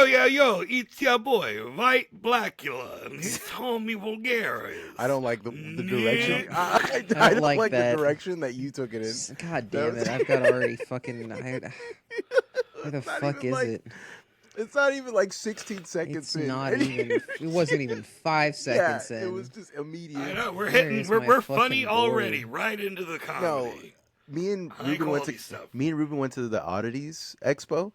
yo, it's your boy, White Blackula, and it's HomieVulgaris. I don't like the direction. Yeah. I don't like that. the direction that you took it in. God damn it! I've got already fucking. Where the fuck is it? It's not even like 16 seconds It's in. not even. It wasn't even 5 seconds in. It was just immediate. I know, we're Where hitting, is we're my funny fucking already, board? right into the No, comedy. me and High Ruben quality stuff. went to the Oddities Expo,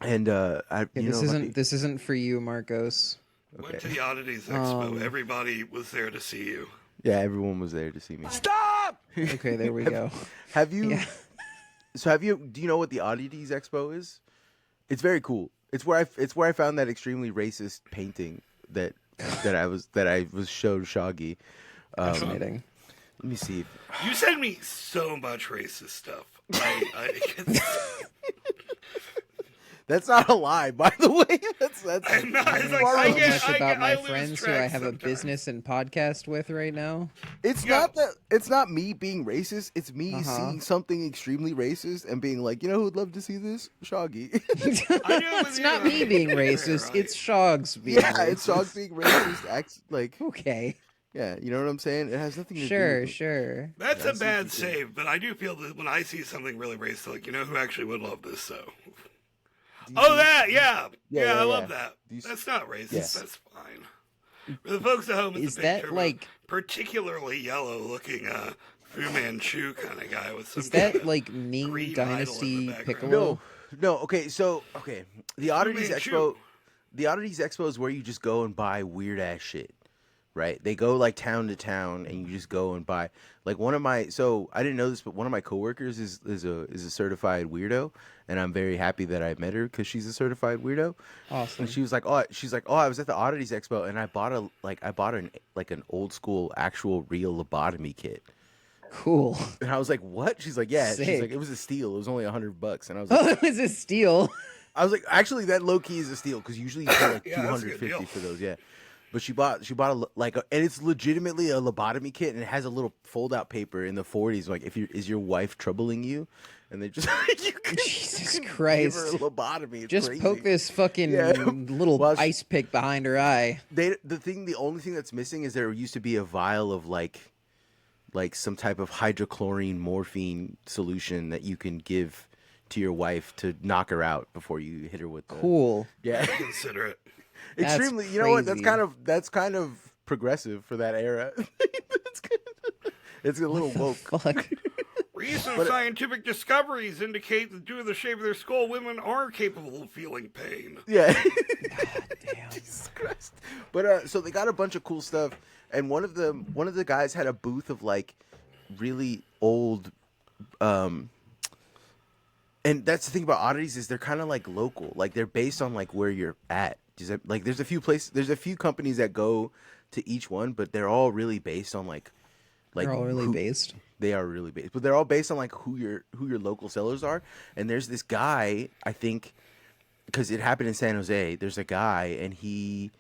and This isn't for you, Marcos. Went to the Oddities Expo. Everybody was there to see you. Yeah, everyone was there to see me. Stop! Okay, there we go. Have you? Yeah. So do you know what the Oddities Expo is? It's very cool. It's where I found that extremely racist painting that I was showed Shaggy. Fascinating. Let me see. You send me so much racist stuff. That's not a lie, by the way. That's I'm not, it's So like, I much get, about my lose friends who track I have a sometimes. business and podcast with right now. It's Yeah. it's not me being racist. It's me seeing something extremely racist and being like, you know who'd love to see this? Shaggy. It's not me being racist. It's Shogs being Yeah, racist. it's Shaggy being racist. Acts like, Okay. yeah, you know what I'm saying? It has nothing to do Sure, with sure. That's a bad save, but I do feel that when I see something really racist, like, you know who actually would love this, so. Oh, that, yeah. I love that. That's not racist. Yes. That's fine. For the folks at home, it's Is a that picture like of a particularly yellow-looking Fu Manchu kind of guy with some. is that kind of like Ming green Dynasty idol in the background. Piccolo? No. Okay, the Oddities Manchu. Expo. The Oddities Expo is where you just go and buy weird ass shit. Right? They go like town to town, and you just go and buy. Like I didn't know this, but one of my coworkers is a certified weirdo, and I'm very happy that I met her because she's a certified weirdo. Awesome. And she was like, oh, I was at the Oddities Expo, and I bought an old school actual real lobotomy kit. Cool. And I was like, what? She's like, yeah. She's Sick. like, it was a steal. It was only $100, and I was Oh, like, it was a steal. I was like, actually, that low key is a steal because usually you pay like Yeah, that's a good deal. $250 for those. Yeah. But she bought and it's legitimately a lobotomy kit, and it has a little fold out paper in the 40s. Like, is your wife troubling you? And they just you can, Jesus you can Christ. give her a lobotomy. It's Just crazy. poke this fucking Yeah. little Well, ice pick behind her eye. The only thing that's missing is there used to be a vial of like some type of hydrochlorine morphine solution that you can give to your wife to knock her out before you hit her with the Cool. Yeah. Consider it. That's Extremely, you know what? crazy. That's kind of progressive for that era. It's a little woke. Fuck. Recent scientific discoveries indicate that due to the shape of their skull, women are capable of feeling pain. Yeah. God damn. Jesus Christ. But so they got a bunch of cool stuff, and one of the guys had a booth of like really old, and that's the thing about Oddities is they're kind of like local, like they're based on like where you're at. Like there's a few companies that go to each one, but they're all really based on like They're all really based. They are really based, but they're all based on like who your local sellers are. And there's this guy, I think, because it happened in San Jose. There's a guy, and he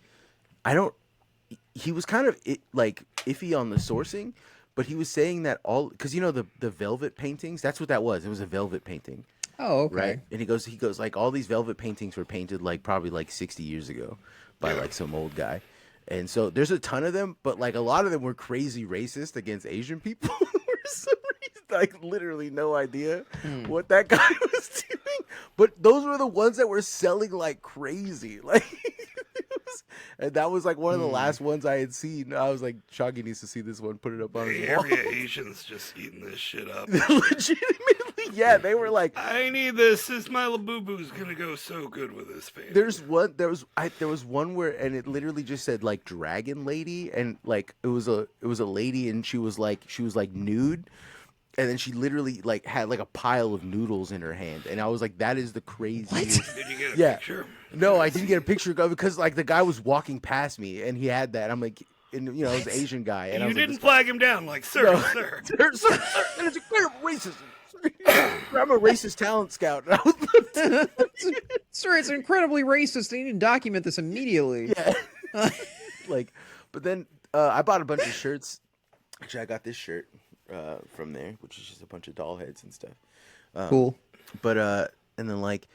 was kind of like iffy on the sourcing, but he was saying that because you know the velvet paintings, that's what that was. It was a velvet painting. Oh, okay. Right. And he goes like all these velvet paintings were painted like probably like 60 years ago by like some old guy. And so there's a ton of them, but like a lot of them were crazy racist against Asian people for some reason. Like literally no idea what that guy was doing. But those were the ones that were selling like crazy. Like and that was like one of the last ones I had seen. I was like, Shaggy needs to see this one, put it up on his wall. Area Asians just eating this shit up. Legitimately, yeah, they were like, I need this. This my Labubu's gonna go so good with this face. there was one where, and it literally just said like dragon lady, and like it was a lady, and she was like nude, and then she literally like had like a pile of noodles in her hand, and I was like, that is the craziest. Did you get a Yeah. picture? No, I didn't get a picture of it because like the guy was walking past me, and he had that. I'm like, and you know, it was an Asian guy, and I You was like, didn't this flag him down like, sir, No. sir. sir, that is a clear racism. I'm a racist talent scout. And I was Sir, it's incredibly racist. I need to document this immediately. yeah. Like, but then I bought a bunch of shirts. Actually, I got this shirt from there, which is just a bunch of doll heads and stuff. Cool. But and then like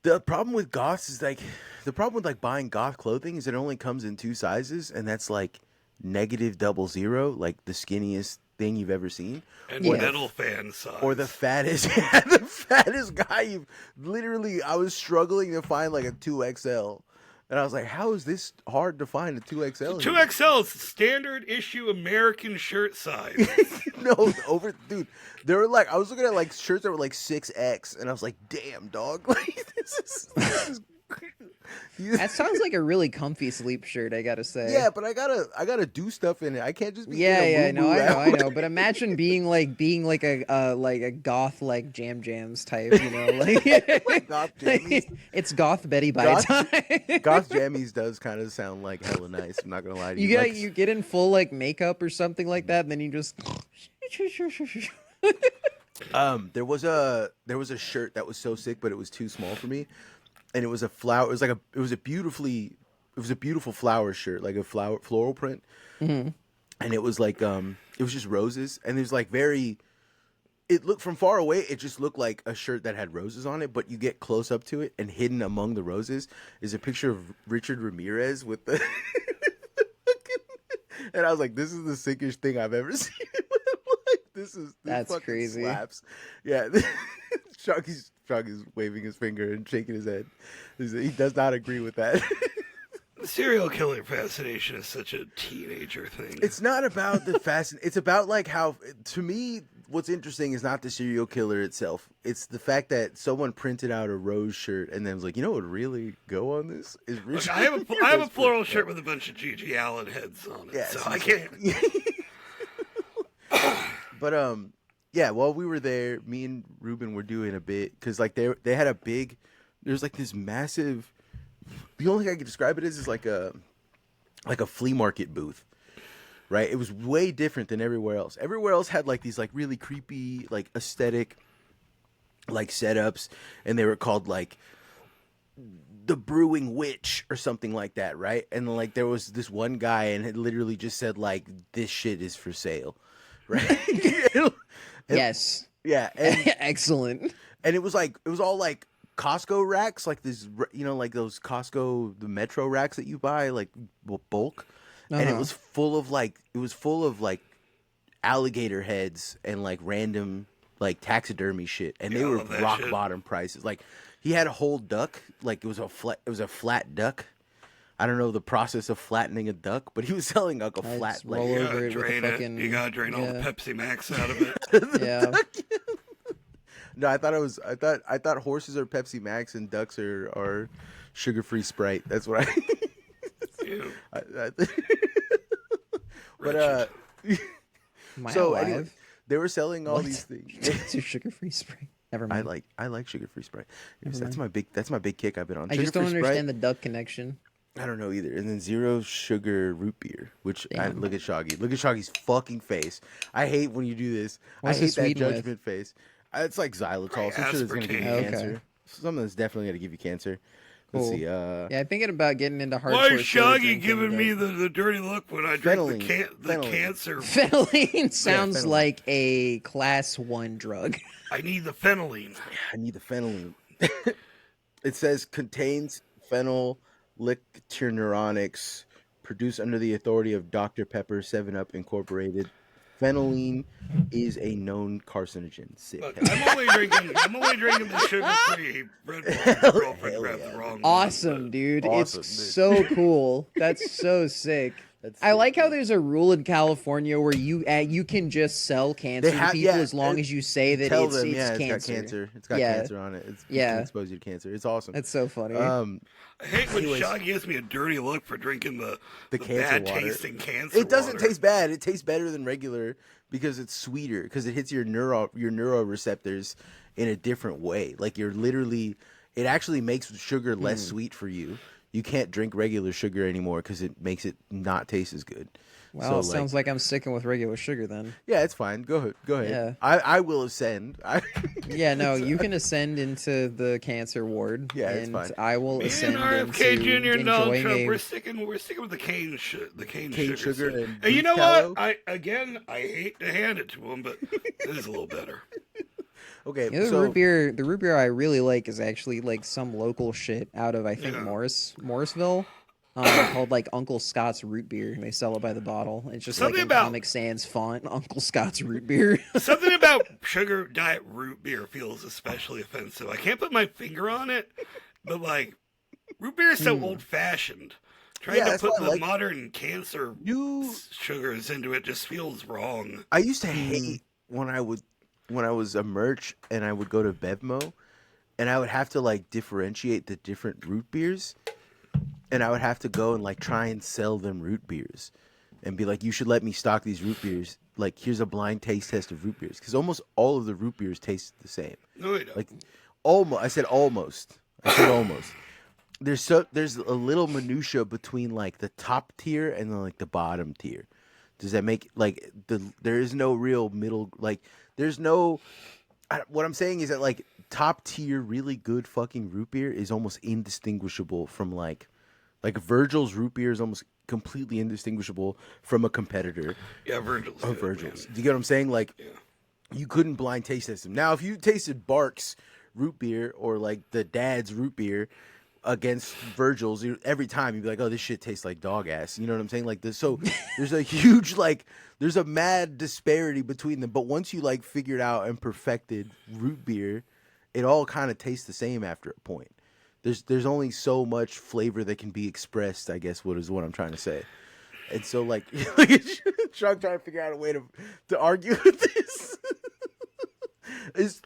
The problem with goths is like the problem with like buying goth clothing is it only comes in 2 sizes, and that's like -00, like the skinniest thing you've ever seen, and metal fan size, or the fattest, the fattest guy you've literally. I was struggling to find like a 2XL. And I was like, how is this hard to find a 2XL? 2XL is standard issue American shirt size. No, dude. They were like, I was looking at like shirts that were like 6X, and I was like, damn, dog. Like, this is That sounds like a really comfy sleep shirt, I gotta say. Yeah, but I gotta do stuff in it. I can't just be I know. But imagine being like a goth like jams type, you know, like, like goth jammies. It's goth Betty by time. Goth jammies does kind of sound like hella nice. I'm not gonna lie to you. You get in full like makeup or something like that, and then you just. There was a shirt that was so sick, but it was too small for me. And it was a flower. It was a beautiful flower shirt, like a floral print. Mm-hmm. And it was like it was just roses, and it was like very. It looked from far away. It just looked like a shirt that had roses on it, but you get close up to it, and hidden among the roses is a picture of Richard Ramirez with the. And I was like, "This is the sickest thing I've ever seen." This That's fucking crazy. Slaps. Yeah, Shaggy's waving his finger and shaking his head. He does not agree with that. The serial killer fascination is such a teenager thing. It's not about the fascination. It's about like how, to me, what's interesting is not the serial killer itself. It's the fact that someone printed out a rose shirt and then was like, you know what would really go on this is Richard. Look, I have a floral shirt with a bunch of G.G. Allen heads on it, so I can't. But yeah, while we were there, me and Ruben were doing a bit because like they had there's like this massive. The only thing I can describe it is like a flea market booth, right? It was way different than everywhere else. Everywhere else had like these like really creepy like aesthetic like setups, and they were called like the Brewing Witch or something like that, right? And like there was this one guy and it literally just said like this shit is for sale. Right. Yes. Yeah. And, excellent. And it was all like Costco racks, like this, you know, like those Costco, the Metro racks that you buy, like bulk. And it was full of like alligator heads and like random like taxidermy shit. And they were rock bottom prices. Like he had a whole duck, like it was a flat duck. I don't know the process of flattening a duck, but he was selling like a flat. Like, you gotta drain all the Pepsi Max out of it. Yeah. No, I thought horses are Pepsi Max and ducks are sugar-free Sprite. That's what But so anyway, they were selling all these things. It's a sugar-free Sprite. Never mind. I like sugar-free Sprite. That's my big kick I've been on. I just don't understand the duck connection. I don't know either. And then zero sugar root beer, which look at Shaggy. Look at Shaggy's fucking face. I hate when you do this. I hate that judgment face. It's like xylitol. Some shit is going to give you cancer. Something that's definitely going to give you cancer. Let's see. Yeah, I'm thinking about getting into hardcore. Why is Shaggy giving me the dirty look when I drink the cancer? Phenylene sounds like a class 1 drug. I need the phenylene. I need the phenylene. It says contains phenylicternuronics, produced under the authority of Dr. Pepper 7-Up Incorporated. Phenylene is a known carcinogen. Look, I'm only drinking the sugar-free Red Bull. My girlfriend grabbed the wrong one, dude. Awesome, it's so cool. That's so sick. I like how there's a rule in California where you can just sell cancer to people as long as you say that it's cancer. It's got cancer on it. It can expose you to cancer. It's awesome. That's so funny. I hate when Shaggy gives me a dirty look for drinking the bad tasting cancer. It doesn't taste bad. It tastes better than regular because it's sweeter, because it hits your neuroreceptors in a different way. Like it actually makes sugar less sweet for you. You can't drink regular sugar anymore because it makes it not taste as good. Well, it sounds like I'm sticking with regular sugar then. Yeah, it's fine. Go ahead. Yeah. I will ascend. Yeah, no, you can ascend into the cancer ward. Yeah, it's fine. I will ascend RFK into Jr. and Donald enjoying Trump. We're sticking with the cane sugar. And you know what? I hate to hand it to him, but it is a little better. Okay, you know, the root beer I really like is actually like some local shit out of I think Morrisville. Called like Uncle Scott's root beer. They sell it by the bottle. It's just something like in Comic Sans font, Uncle Scott's root beer. Something about sugar diet root beer feels especially offensive. I can't put my finger on it, but like root beer is so old fashioned. Trying to put the modern cancer sugars into it just feels wrong. I used to hate when I was a merch and I would go to Bevmo and I would have to like differentiate the different root beers. And I would have to go and like try and sell them root beers and be like, you should let me stock these root beers. Like, here's a blind taste test of root beers. Because almost all of the root beers taste the same. No, they don't. Like, almost. I said almost. There's a little minutia between like the top tier and then like the bottom tier. Does that make like there is no real middle, like there's no, what I'm saying is that like top tier really good fucking root beer is almost indistinguishable from like Virgil's root beer is almost completely indistinguishable from a competitor. Yeah, Virgil's. Of Virgil's. Do you get what I'm saying? Like, you couldn't blind taste test them. Now, if you tasted Bark's root beer or like the Dad's root beer against Virgil's, every time you'd be like, oh, this shit tastes like dog ass. You know what I'm saying? Like this. So there's a huge there's a mad disparity between them. But once you like figured out and perfected root beer, it all kind of tastes the same after a point. There's only so much flavor that can be expressed, I guess, what I'm trying to say. And so, like, trying to figure out a way to argue with this.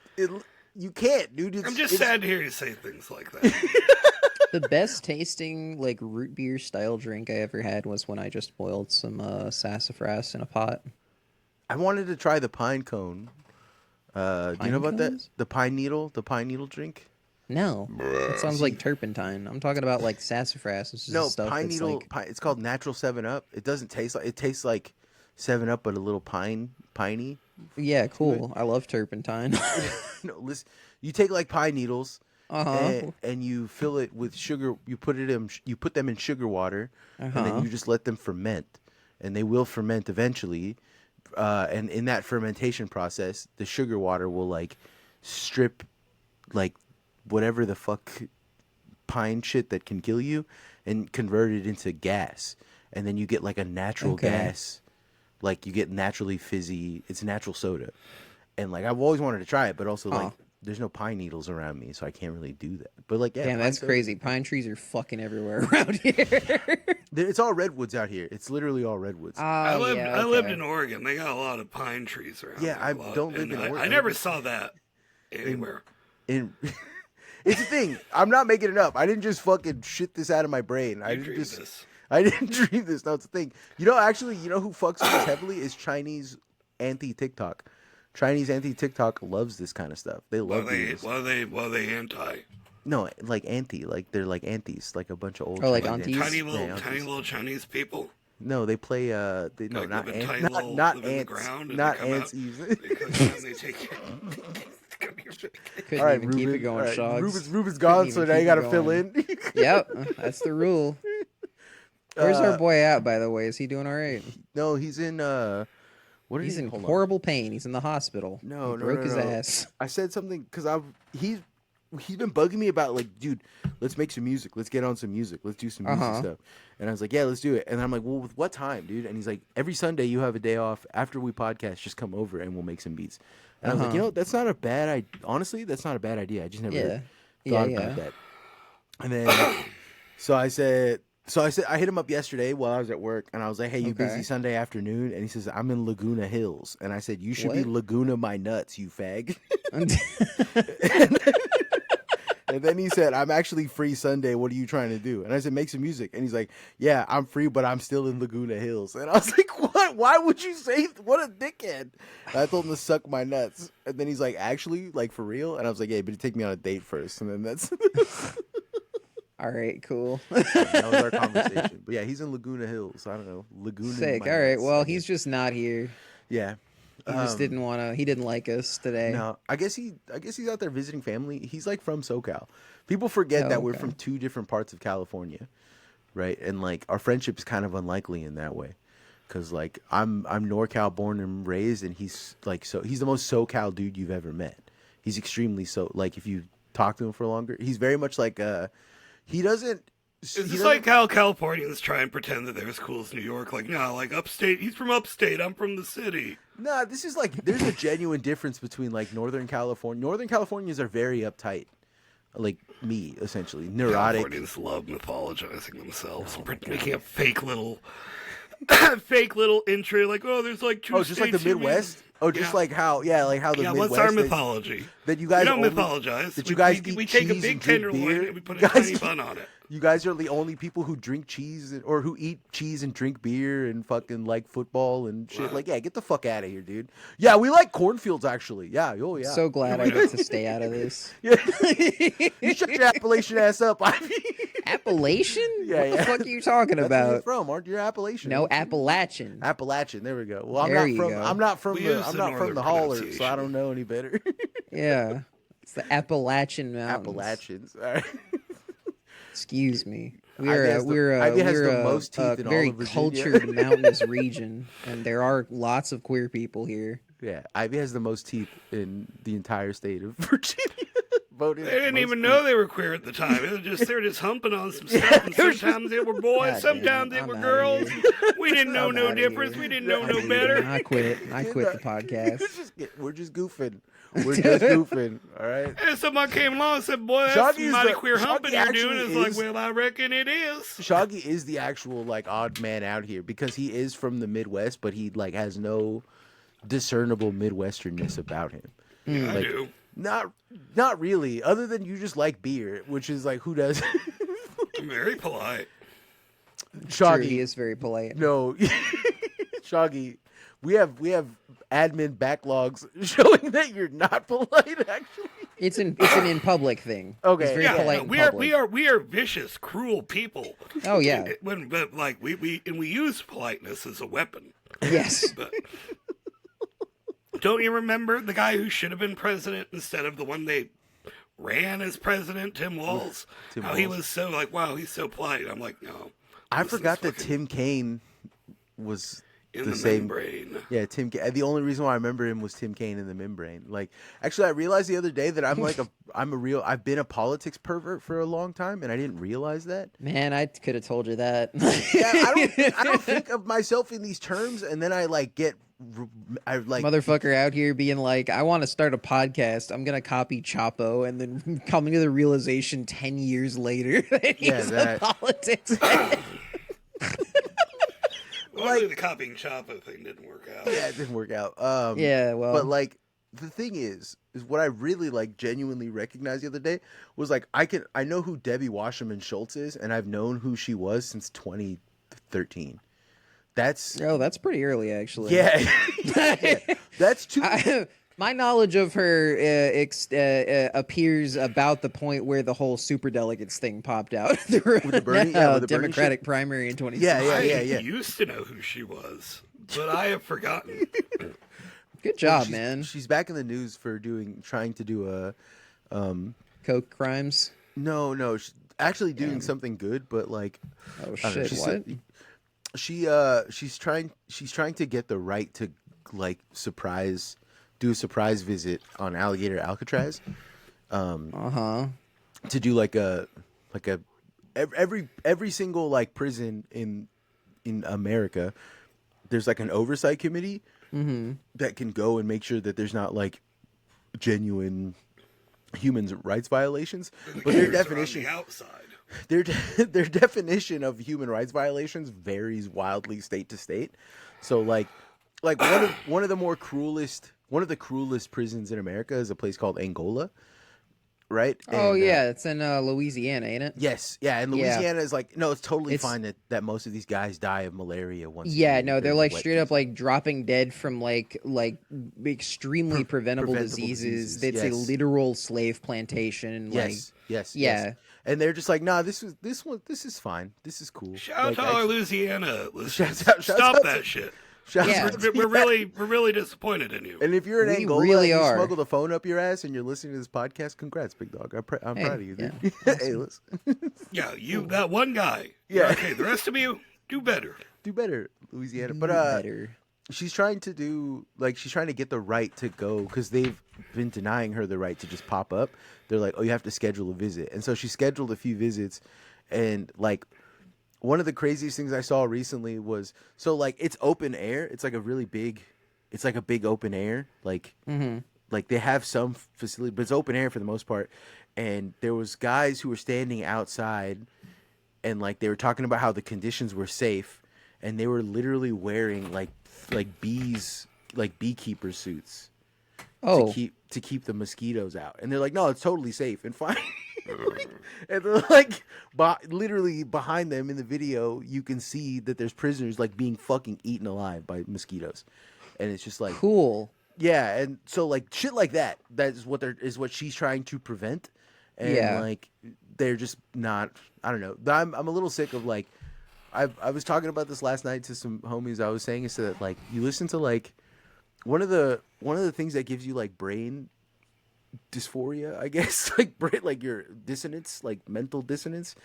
You can't, dude. I'm just sad to hear you say things like that. The best tasting, like, root beer style drink I ever had was when I just boiled some sassafras in a pot. I wanted to try the pine cone. Do you know about that? The pine needle drink? No, it sounds like turpentine. I'm talking about like sassafras. This is stuff pine needle. Like... It's called natural 7-Up. It doesn't taste like it tastes like 7-Up, but a little piney. Yeah, cool. I love turpentine. No, listen. You take like pine needles, and you fill it with sugar. You put them in sugar water, and then you just let them ferment, and they will ferment eventually. And in that fermentation process, the sugar water will like strip like whatever the fuck pine shit that can kill you and convert it into gas. And then you get like a natural gas. Like you get naturally fizzy. It's natural soda. And like I've always wanted to try it, but also like there's no pine needles around me, so I can't really do that. But like damn, that's crazy. Pine trees are fucking everywhere around here. It's all redwoods out here. It's literally all redwoods. I lived in Oregon. They got a lot of pine trees around. Yeah, I don't live in Oregon. I never saw that anywhere. It's the thing. I'm not making it up. I didn't just fucking shit this out of my brain. I didn't dream this. No, it's the thing. You know who fucks with this heavily is Chinese anti-TikTok. Chinese anti-TikTok loves this kind of stuff. They love this. Why are they anti? No, like anti. Like they're like aunties. Like a bunch of old. Oh, like aunties? Tiny little Chinese people. No, they play. Not ants. Not ants. They take. Couldn't even keep it going, Shogs. Ruben's gone, so now you got to fill in. Yep, that's the rule. Where's our boy at, by the way? Is he doing all right? No, he's in. He's in horrible pain. He's in the hospital. He broke his ass. I said something because he's been bugging me about like, dude, let's make some music. Let's get on some music. Let's do some music stuff. And I was like, yeah, let's do it. And I'm like, well, with what time, dude? And he's like, every Sunday you have a day off after we podcast. Just come over and we'll make some beats. And I was like, that's not a bad idea. Honestly, that's not a bad idea. I just never thought about that. And then, I hit him up yesterday while I was at work, and I was like, hey, you busy Sunday afternoon? And he says, I'm in Laguna Hills. And I said, you should be Laguna my nuts, you fag. And then he said, I'm actually free Sunday. What are you trying to do? And I said, make some music. And he's like, yeah, I'm free, but I'm still in Laguna Hills. And I was like, what? Why would you say, what a dickhead? And I told him to suck my nuts. And then he's like, actually, like for real? And I was like, yeah, but take me on a date first. And then that's... All right, cool. That was our conversation. But yeah, he's in Laguna Hills. I don't know. Laguna. Sick. All right. Well, he's just not here. Yeah. He just didn't want to. He didn't like us today. No, I guess he's out there visiting family. He's like from SoCal. People forget that we're from two different parts of California, right? And like our friendship is kind of unlikely in that way, because like I'm NorCal born and raised, and he's like he's the most SoCal dude you've ever met. He's extremely so. Like if you talk to him for longer, he's very much like he doesn't. Is this like how Californians try and pretend that they're as cool as New York? Like, no, like upstate. He's from upstate. I'm from the city. Nah, this is like there's a genuine difference between like Northern California. Northern Californians are very uptight, like me, essentially neurotic. Californians love mythologizing themselves, making a fake little entry. Like, oh, there's like two. Oh, just like the Midwest. Oh, just like how the Midwest. What's our mythology? That you guys don't mythologize. That you guys we take a big tenderloin and we put a tiny bun on it. You guys are the only people who drink cheese or who eat cheese and drink beer and fucking like football and shit. Like, yeah, get the fuck out of here, dude. Yeah, we like cornfields, actually. Yeah, oh yeah. So glad I get to stay out of this. Yeah. You shut your Appalachian ass up, Ivy. Appalachian? Yeah, what the fuck are you talking That's about? Where you're from, aren't you? Appalachian. No, Appalachian. Appalachian. There we go. Well, I'm not from the holler, so I don't know any better. Yeah, it's the Appalachian Mountains. Appalachians. All right. Excuse me. We're a very cultured mountainous region, and there are lots of queer people here. Yeah, Ivy has the most teeth in the entire state of Virginia. They didn't even know they were queer at the time. They were just humping on some stuff. And sometimes they were boys, sometimes they were girls. We didn't know no difference. We didn't know no better. I quit the podcast. We're just goofing. We're just goofing. All right. And someone came along and said, "Boy, that's some mighty queer humping you're doing." It's like, well, I reckon it is. Shaggy is the actual like odd man out here because he is from the Midwest, but he like has no discernible Midwesternness about him. Yeah, I do. Not really. Other than you just like beer, which is like who does? I'm very polite. Shaggy, he is very polite. No, Shaggy, we have admin backlogs showing that you're not polite. Actually, it's an in public thing. Okay, he's very polite. No, we are vicious, cruel people. Oh yeah. But like we use politeness as a weapon. Yes. But don't you remember the guy who should have been president instead of the one they ran as president, Tim Walz? He was so like, wow, he's so polite. I'm like, no. I forgot that Tim Kaine was in the same membrane. Yeah, Tim. The only reason why I remember him was Tim Kaine in the membrane. Like, actually, I realized the other day that I've been a politics pervert for a long time, and I didn't realize that. Man, I could have told you that. Yeah, I don't think of myself in these terms, and then I get. Motherfucker out here being like, I want to start a podcast. I'm gonna copy Chapo, and then coming to the realization 10 years later that he's a politics. Well, the copying Chapo thing didn't work out. Yeah, it didn't work out. Yeah, well, but like the thing is what I really like genuinely recognized the other day was like I know who Debbie Wasserman Schultz is, and I've known who she was since 2013. That's pretty early, actually. Yeah, yeah. That's too. My knowledge of her appears about the point where the whole superdelegates thing popped out. With the Democratic primary in 2016. Yeah. I used to know who she was, but I have forgotten. Good job, man. She's back in the news for trying to do a coke crimes. No, she's actually doing something good, but like, oh shit, what? She's trying to get the right to like do a surprise visit on Alligator Alcatraz. To do like a every single like prison in America, there's like an oversight committee that can go and make sure that there's not like genuine human rights violations. But their definition outside. Their definition of human rights violations varies wildly state to state. So like one of the cruelest prisons in America is a place called Angola, right? And, it's in Louisiana, ain't it? Yes, yeah, and Louisiana is like it's totally fine that most of these guys die of malaria once. Yeah, no, they're like straight up like dropping dead from like extremely preventable diseases. It's a literal slave plantation. Yes. And they're just like, nah, this is fine. This is cool. Shout out to our Louisiana listeners. Stop that shit. We're really disappointed in you. And if you're in Angola and you smuggled a phone up your ass and you're listening to this podcast, congrats, big dog. I'm proud of you. Dude. Yeah. Hey, listen. Yeah, that one guy. Yeah. Okay, the rest of you, do better. Do better, Louisiana. But better. she's trying to do like she's trying to get the right to go because they've been denying her the right to just pop up. They're like, oh, you have to schedule a visit, and so she scheduled a few visits, and like one of the craziest things I saw recently was so like it's open air. It's like a really big, it's like a big open air. Like like they have some facility, but it's open air for the most part. And there was guys who were standing outside, and like they were talking about how the conditions were safe, and they were literally wearing like bees, like beekeeper suits to keep the mosquitoes out. And they're like, no, it's totally safe and fine. And they're like, literally behind them in the video, you can see that there's prisoners like being fucking eaten alive by mosquitoes. And it's just like cool. Yeah, and so like shit like that is what she's trying to prevent. And like they're just not, I don't know. I'm a little sick of like I was talking about this last night to some homies. I was saying is that like you listen to like one of the things that gives you like brain dysphoria, I guess, like your dissonance, like mental dissonance,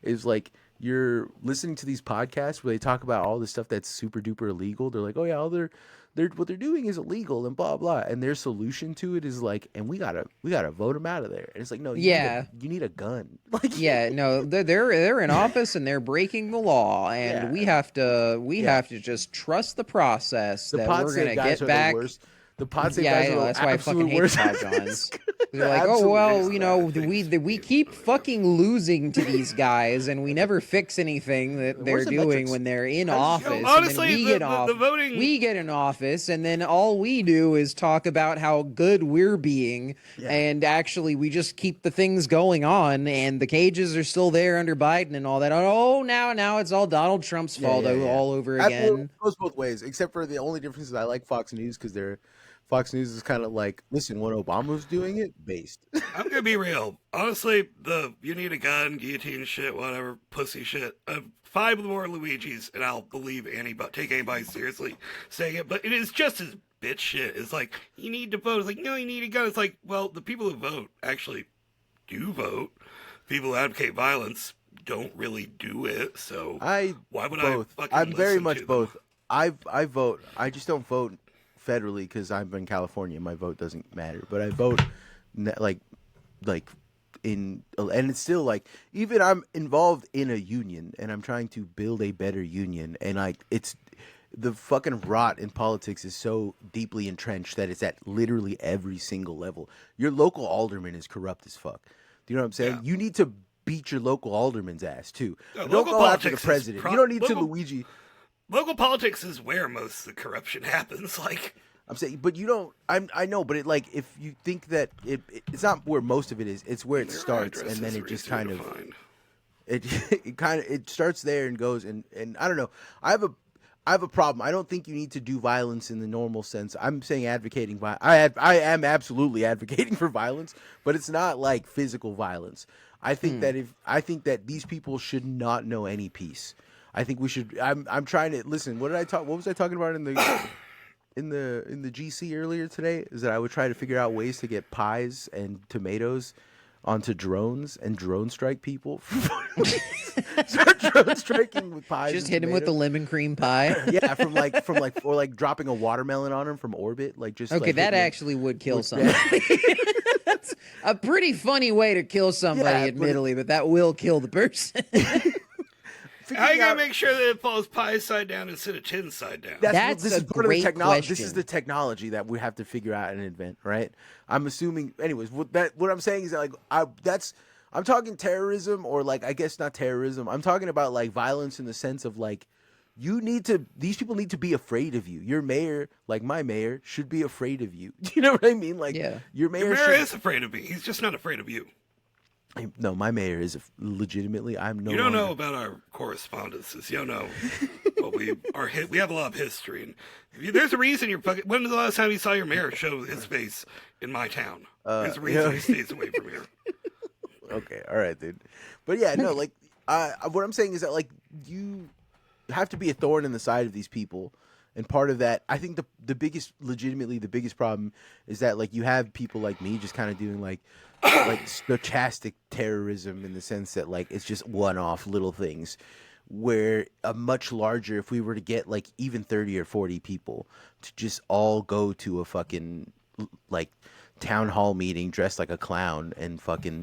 is like you're listening to these podcasts where they talk about all the stuff that's super duper illegal. They're like, oh yeah, all they're what they're doing is illegal and blah blah, and their solution to it is like, and we gotta vote them out of there. And it's like, no, you need a gun. Like, no, they're in office and they're breaking the law, and we have to just trust the process that we're gonna get back. The pod save guys are that's why I fucking hate Pod Johns. They're like, oh well, you know, we keep fucking losing to these guys, and we never fix anything that they're doing when they're in office. Honestly, and then we get in office, and then all we do is talk about how good we're being, and actually we just keep the things going on, and the cages are still there under Biden and all that. Oh, now it's all Donald Trump's fault all over again. It goes both ways, except for the only difference is I like Fox News because Fox News is kind of like, listen, when Obama's doing it, based. I'm gonna be real. Honestly, you need a gun, guillotine shit, whatever, pussy shit. 5 more Luigis, and I'll believe take anybody seriously saying it. But it is just as bitch shit. It's like, you need to vote. It's like, no, you need a gun. It's like, well, the people who vote actually do vote. People who advocate violence don't really do it. So why would both. I fucking I'm very listen much to both. them? I vote. I just don't vote federally because I'm in California. My vote doesn't matter, but I vote like in, and it's still like, even I'm involved in a union and I'm trying to build a better union, and like it's the fucking rot in politics is so deeply entrenched that it's at literally every single level. Your local alderman is corrupt as fuck. Do you know what I'm saying? You need to beat your local alderman's ass too. Don't go after the president. You don't need to Luigi. Local politics is where most of the corruption happens. Like, I'm saying, but you don't. I know, but it like if you think that it's not where most of it is. It's where it starts, and then it just kind of it starts there and goes and I don't know. I have a problem. I don't think you need to do violence in the normal sense. I'm saying advocating. I am absolutely advocating for violence, but it's not like physical violence. I think that these people should not know any peace. I think we should. I'm trying to listen. What was I talking about in the GC earlier today? Is that I would try to figure out ways to get pies and tomatoes onto drones and drone strike people. Start drone striking with pies. Just hit him with the lemon cream pie. Yeah, or like dropping a watermelon on him from orbit. Like just okay, that actually would kill somebody. That's a pretty funny way to kill somebody, admittedly, but that will kill the person. How you gotta make sure that it falls pie side down instead of tin side down? That's a great question. This is the technology that we have to figure out and invent, right? I'm assuming. Anyways, what I'm saying is that like I'm talking terrorism, or like, I guess not terrorism. I'm talking about like violence in the sense of like, these people need to be afraid of you. Your mayor, like my mayor, should be afraid of you. Do you know what I mean? Like, your mayor is afraid of me. He's just not afraid of you. No, my mayor is legitimately. You don't know about our correspondences. You don't know what we have a lot of history, and there's a reason you're fucking. When was the last time you saw your mayor show his face in my town? There's a reason he stays away from here. Okay, all right, dude. But yeah, no, like, what I'm saying is that like you have to be a thorn in the side of these people. And part of that, I think the biggest problem is that like you have people like me just kind of doing like stochastic terrorism in the sense that like it's just one-off little things, where a much larger, if we were to get like even 30 or 40 people to just all go to a fucking like town hall meeting dressed like a clown and fucking,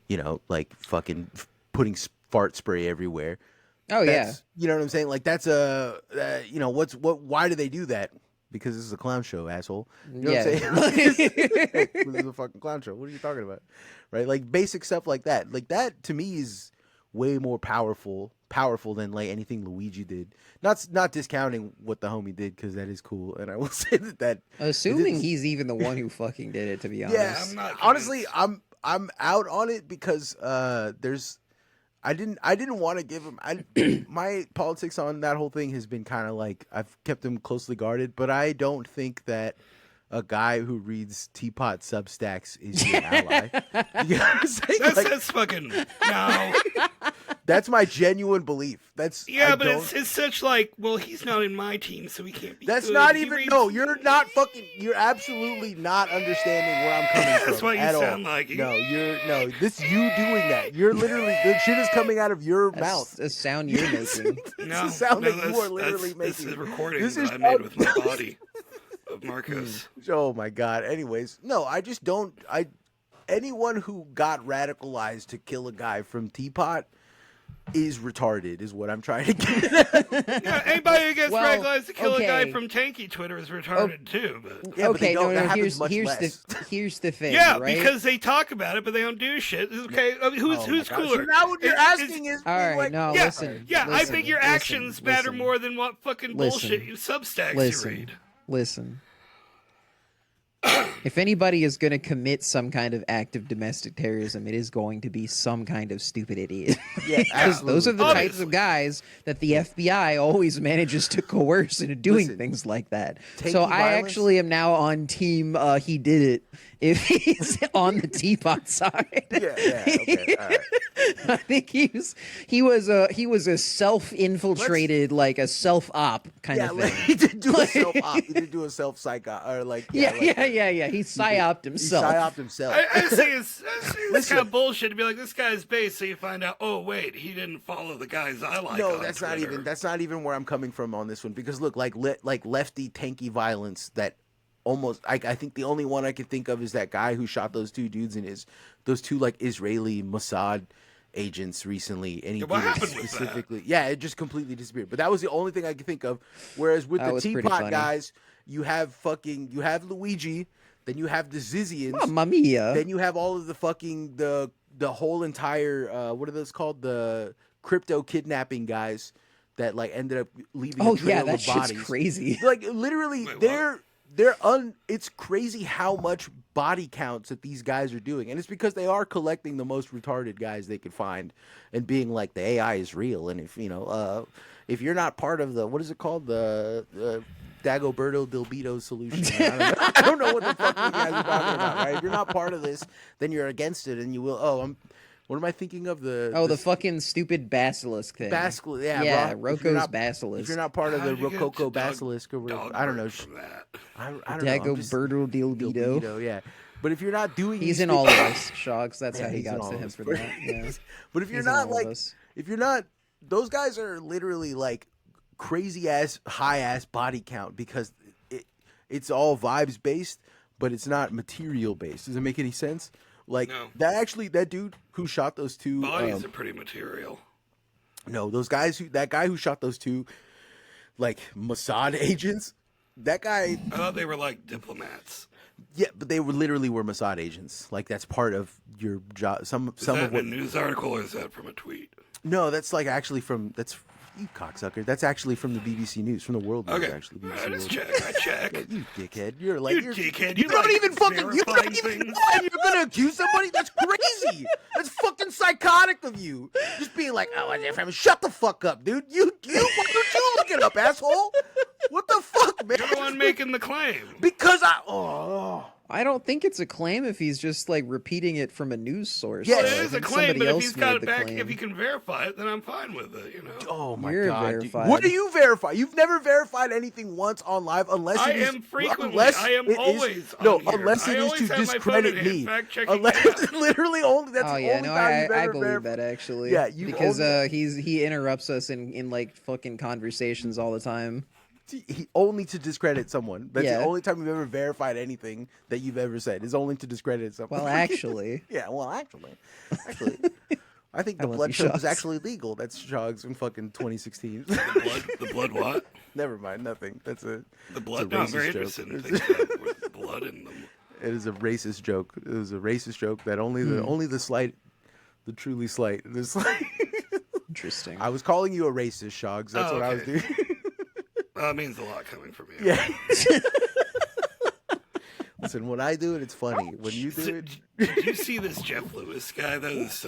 you know, like fucking putting fart spray everywhere. Oh yeah, you know what I'm saying? Like that's you know, why do they do that? Because this is a clown show, asshole. You know what I'm saying? This is a fucking clown show. What are you talking about? Right? Like basic stuff like that. Like that to me is way more powerful than like anything Luigi did. Not discounting what the homie did, because that is cool, and I will say that. Assuming he's even the one who fucking did it, to be honest. Yeah, I'm not honestly, I'm out on it because there's. I didn't want to give him. My politics on that whole thing has been kind of like I've kept him closely guarded, but I don't think that a guy who reads Teapot Substacks is your ally. You know what I'm saying? That's fucking no. That's my genuine belief. It's such like, well, he's not in my team, so he can't be. That's good. not even. No, you're not fucking. You're absolutely not understanding where I'm coming from. That's what you sound all. like. No. This you doing that. You're literally the shit is coming out of your mouth. A sound you're making. It's a sound that you are literally making. This is a recording that I made with my body of Marcos. Oh my god. Anyways, no, I just don't. Anyone who got radicalized to kill a guy from Teapot is retarded, is what I'm trying to get at. Yeah, anybody who gets radicalized to kill a guy from Tanky Twitter is retarded too. But. Yeah, okay, but here's the thing. Yeah, right? because they talk about it, but they don't do shit. Okay, I mean, who's cooler? So now what you're asking is, all right, like, no, yeah, listen. Yeah, listen, I think your actions matter listen, more than what fucking bullshit you Substacks you read. Listen. If anybody is going to commit some kind of act of domestic terrorism, it is going to be some kind of stupid idiot. Yeah, because those are the types of guys that the FBI always manages to coerce into doing things like that. So I actually am now on team he did it if he's on the Teapot side. Yeah, okay, all right. I think he was a self-infiltrated, like a self-op kind of thing. He did do a self-op. He did do a self-psycho, or like Yeah. He psyoped himself. He psyoped himself. I think it's kind of bullshit to be like, this guy's base, so you find out, oh wait, he didn't follow the guys I like. No, that's not even where I'm coming from on this one, because look, like lefty tanky violence that almost I think the only one I can think of is that guy who shot those two dudes those two like Israeli Mossad agents recently, and what happened specifically? With that? Yeah, it just completely disappeared. But that was the only thing I could think of. Whereas with the Teapot guys, you have Luigi, then you have the Zizians, Mamma mia. Then you have all of the fucking the whole entire what are those called, the crypto kidnapping guys that like ended up leaving a trail of bodies. Shit's crazy. Like literally, it's crazy how much body counts that these guys are doing, and it's because they are collecting the most retarded guys they could find and being like, the AI is real, and if you're not part of the, what is it called, the Dagoberto Dilbito solution, I don't know what the fuck you guys are talking about, right? If you're not part of this, then you're against it, and you will. What am I thinking of? The fucking stupid basilisk thing. Rocco's basilisk. If you're not part of the Rococo basilisk, or I don't know. I don't know. Dagoberto Dilbito. Yeah. But if you're not doing, he's in all of us, Shogs. That's how he got to him for that. Yeah. But if you're not those guys are literally like crazy ass, high ass body count, because it's all vibes based, but it's not material based. Does it make any sense? Like that dude who shot those two bodies are pretty material. No, that guy who shot those two like Mossad agents, that guy. I thought they were like diplomats. Yeah, but they literally were Mossad agents. Like that's part of your job. Is that a news article, or is that from a tweet? No, that's like actually you cocksucker. That's actually from the BBC News, from the World News. Okay. Actually, I just check. Yeah, you dickhead. You're dickhead. You don't even fucking. You don't even know you're gonna accuse somebody. That's crazy. That's fucking psychotic of you. Just being like, oh, shut the fuck up, dude. Why don't you look it up, asshole? What the fuck, man? You're the one making the claim. Because I don't think it's a claim if he's just like repeating it from a news source. Yeah, it is a claim, but if he's got it back, if he can verify it, then I'm fine with it. You know. Oh my You're god! verified. What do you verify? You've never verified anything once on live, unless I am frequently. I am always. No, unless it is to discredit me. Unless literally only that's the only time you've ever I believe verified. that actually. Yeah, because he interrupts us in like fucking conversations all the time. Only to discredit someone. That's the only time you've ever verified anything that you've ever said is only to discredit someone. Well, actually. Actually. I think the blood show was actually legal. That's Shogs in fucking 2016. The blood what? Never mind, nothing. That's the blood. No, I'm very interested in things with blood in them. It is a racist joke. It was a racist joke that only the slight, the truly slight, the slight. Interesting. I was calling you a racist, Shogs. That's what I was doing. That means a lot coming from you. Yeah. Listen, when I do it, it's funny. When you do it... Did you see this Jeff Lewis guy? This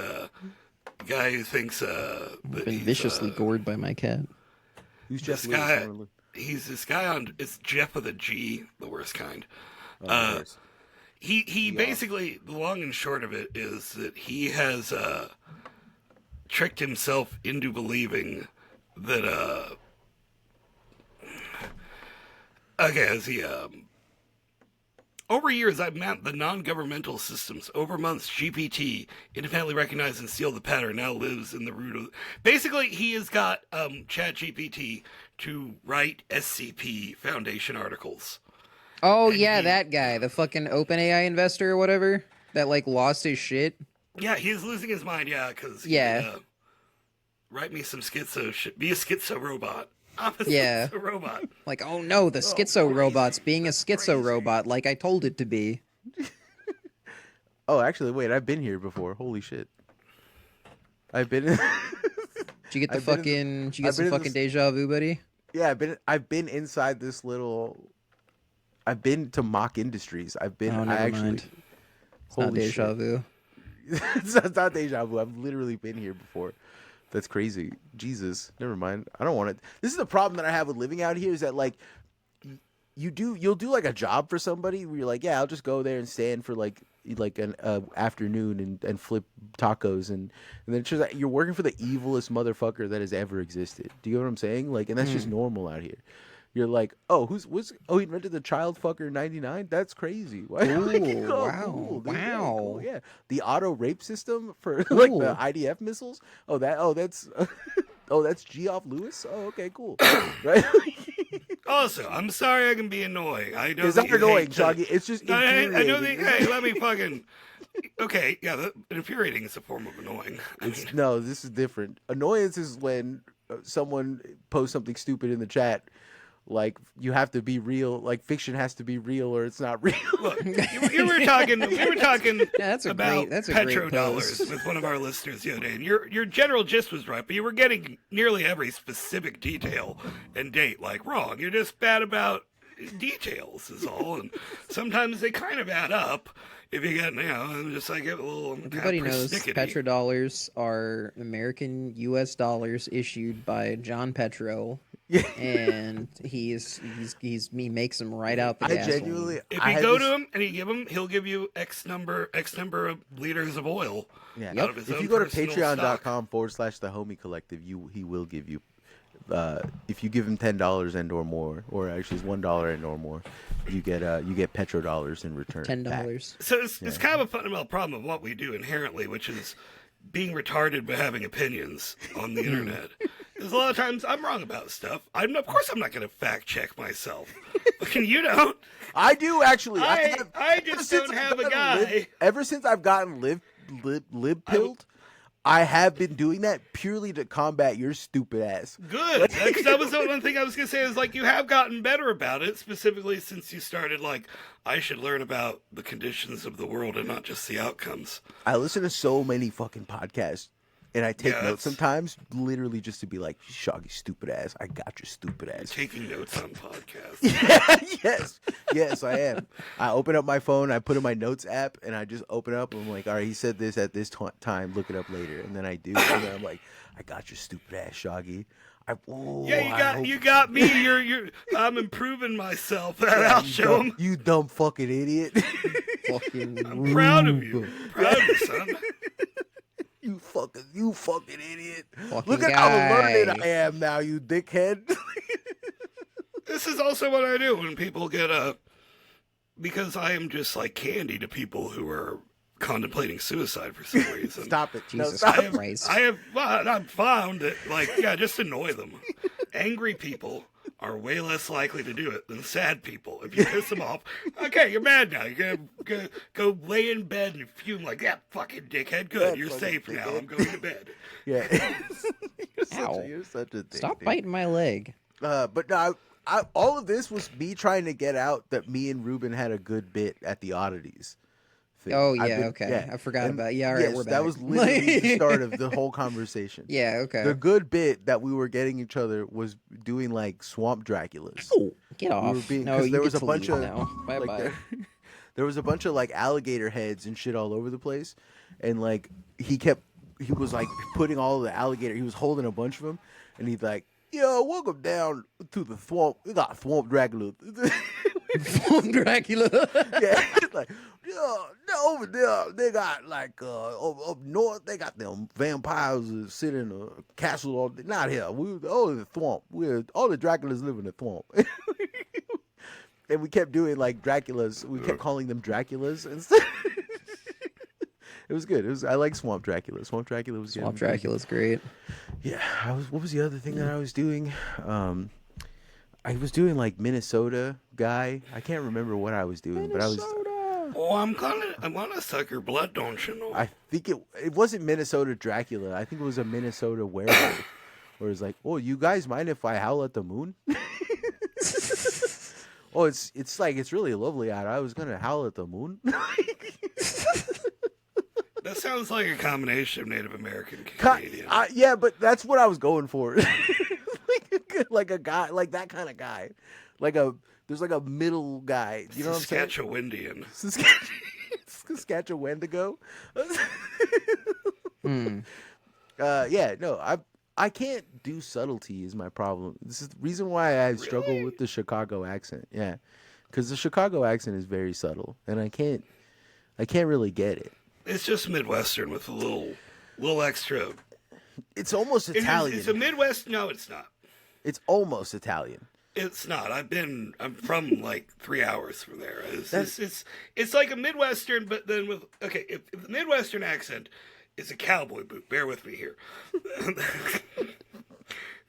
guy who thinks I've been viciously gored by my cat. Who's Jeff Lewis? Guy, he's this guy on... It's Jeff with a G, the worst kind. He basically... The long and short of it is that he has tricked himself into believing that... Okay, as he, over years, I've mapped the non-governmental systems. Over months, GPT, independently recognized and sealed the pattern, now lives in the root of... Basically, he has got ChatGPT to write SCP Foundation articles. Oh, and that guy, the fucking OpenAI investor or whatever, that, like, lost his shit. Yeah, he's losing his mind, because write me some schizo shit. Be a schizo robot. A robot. Like, oh no, the schizo robot's being a schizo robot like I told it to be. Oh, actually, wait, I've been here before. Holy shit. I've been in... Did you get some fucking deja vu, buddy? Yeah, I've been inside this little... I've been to Mock Industries. Never mind. It's not deja vu. It's not deja vu. I've literally been here before. That's crazy. Jesus. Never mind. I don't want it. This is the problem that I have with living out here is that, like, you'll do, like, a job for somebody where you're like, yeah, I'll just go there and stand for, like an afternoon and flip tacos. And then it turns out you're working for the evilest motherfucker that has ever existed. Do you know what I'm saying? Like, and that's just normal out here. You're like, he invented the child fucker 99? That's crazy. Ooh, wow. Cool, wow. Cool. Yeah. The auto rape system for like the IDF missiles. That's Geoff Lewis. Oh, okay, cool. Right? Also, I'm sorry I can be annoying. I know it's not annoying, Shoggy. It's just infuriating. I know hey, let me fucking... Okay, yeah, infuriating is a form of annoying. No, this is different. Annoyance is when someone posts something stupid in the chat. Like, you have to be real. Like, fiction has to be real, or it's not real. Look, we were talking about petrodollars with one of our listeners the other day, and your general gist was right, but you were getting nearly every specific detail and date wrong. You're just bad about details, is all, and sometimes they kind of add up. If you get, and just like get a little. Everybody knows petrodollars are American U.S. dollars issued by John Petro. And he makes them right out the gas. Genuinely, if you go to him and he'll give you X number of liters of oil. Yeah. Out of his if you go to patreon.com/the Homie Collective, he will give you. If you give him $10 and or more, or actually it's $1 and or more, you get petrodollars in return. $10. So it's kind of a fundamental problem of what we do inherently, which is being retarded but having opinions on the internet. Because a lot of times I'm wrong about stuff. Of course I'm not going to fact check myself. You don't. I do actually. I just don't have a guy. Ever since I've gotten lib pilled, I have been doing that purely to combat your stupid ass. Good. Because that was the one thing I was going to say is you have gotten better about it, specifically since you started I should learn about the conditions of the world and not just the outcomes. I listen to so many fucking podcasts and I take notes sometimes, literally just to be like, Shoggy, stupid ass. I got your stupid ass. You're taking notes on podcasts. Yes, I am. I open up my phone, I put in my notes app, and I just open up, and I'm like, all right, he said this at this time, look it up later. And then I do, and then I'm like, I got your stupid ass, Shoggy. You got me. I'm improving myself. I'll show him. You dumb fucking idiot. I'm proud of you. Proud of you, son. You fucking idiot. Fucking Look at how learned I am now, you dickhead. This is also what I do when people get because I am just like candy to people who are contemplating suicide for some reason. Stop it. Jesus Christ. I've found that, just annoy them. Angry people are way less likely to do it than sad people. If you piss them off, okay, you're mad now. You're gonna go lay in bed and fume like that fucking dickhead. Good, you're safe now. I'm going to bed. Yeah. You're such a dick. Stop biting my leg. But no, all of this was me trying to get out that me and Ruben had a good bit at the Oddities. Oh, yeah, okay. Yeah. I forgot about it. Yeah, all right, we're back. That was literally the start of the whole conversation. Yeah, okay. The good bit that we were getting each other was doing, like, swamp Draculas. Oh, get off. There was a bunch of... Bye-bye. There was a bunch of, like, alligator heads and shit all over the place. And, like, he was, like, putting all of the alligator... He was holding a bunch of them. And he's like, yo, welcome down to the swamp. We got swamp Dracula. Swamp Dracula. Yeah, like, over there, they got like up north, they got them vampires that sit in a castle all day. Not here. All the swamp. All the Draculas live in the swamp. And we kept doing like Draculas. We kept calling them Draculas instead. It was good. I like Swamp Dracula. Swamp Dracula was good. Swamp Dracula's great. Yeah. What was the other thing that I was doing? I was doing like Minnesota guy. I can't remember what I was doing, but I was. Oh, I want to suck your blood, don't you know? I think it wasn't Minnesota Dracula. I think it was a Minnesota werewolf. Where it's like, oh, you guys mind if I howl at the moon? Oh, it's like it's really lovely out. I was gonna howl at the moon. That sounds like a combination of Native American and Canadian. Yeah, but that's what I was going for. like a guy, like that kind of guy. There's like a middle guy. You know what I'm saying? Saskatchewandian. Saskatchewandigo. Yeah, no, I can't do subtlety is my problem. This is the reason why I struggle with the Chicago accent. Yeah, because the Chicago accent is very subtle, and I can't really get it. It's just Midwestern with a little extra. It's almost Italian. It's a Midwest. No, it's not. It's almost Italian. It's not. I'm from like 3 hours from there. It's like a Midwestern, but then with if the Midwestern accent is a cowboy boot. Bear with me here.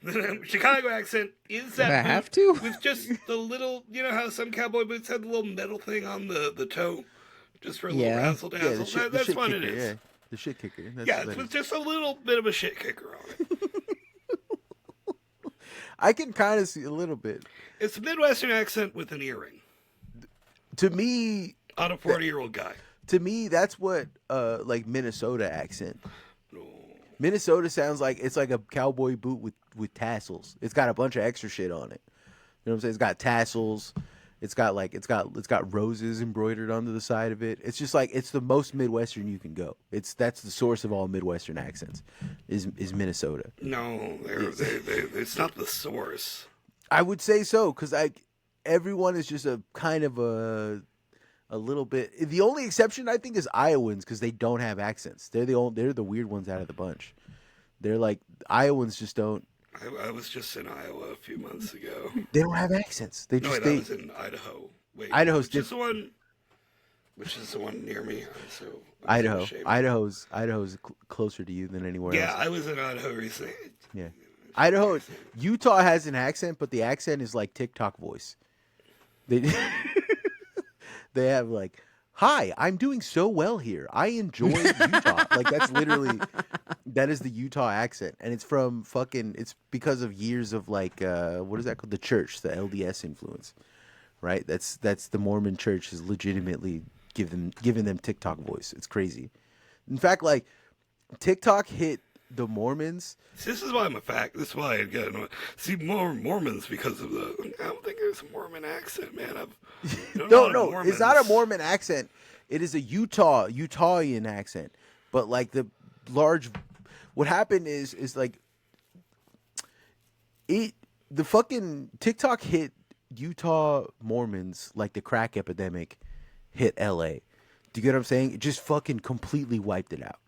The Chicago accent is that. Do I have to? With just the little, you know how some cowboy boots have the little metal thing on the toe, just for a little razzle dazzle. Yeah, that's what kicker, it is. Yeah. The shit kicker. It's with just a little bit of a shit kicker on it. I can kind of see a little bit. It's a Midwestern accent with an earring. To me, on a 40-year-old guy. To me, that's what like Minnesota accent. No. Minnesota sounds like it's like a cowboy boot with tassels. It's got a bunch of extra shit on it. You know what I'm saying? It's got tassels. It's got roses embroidered onto the side of it. It's just like it's the most Midwestern you can go. That's the source of all Midwestern accents, is Minnesota. No, it's not the source. I would say so because everyone is just a kind of a little bit. The only exception I think is Iowans because they don't have accents. They're the weird ones out of the bunch. They're like Iowans just don't. I was just in Iowa a few months ago. They don't have accents. I was in Idaho. Wait, Idaho's the one. Which is the one near me? Idaho's closer to you than anywhere else. Yeah, I was in Idaho recently. Yeah, Utah has an accent, but the accent is like TikTok voice. They have like, "Hi, I'm doing so well here. I enjoy Utah." Like that is the Utah accent, and it's from it's because of years of like what is that called? The church, the LDS influence, right? That's the Mormon church is legitimately giving them TikTok voice. It's crazy. In fact, like TikTok hit the Mormons. This is why I'm a fact. This is why I get see more Mormons because of I don't think there's a Mormon accent, man. No, it's not a Mormon accent. It is a Utahian accent. But like the large, what happened is like The fucking TikTok hit Utah Mormons like the crack epidemic hit LA. Do you get what I'm saying? It just fucking completely wiped it out.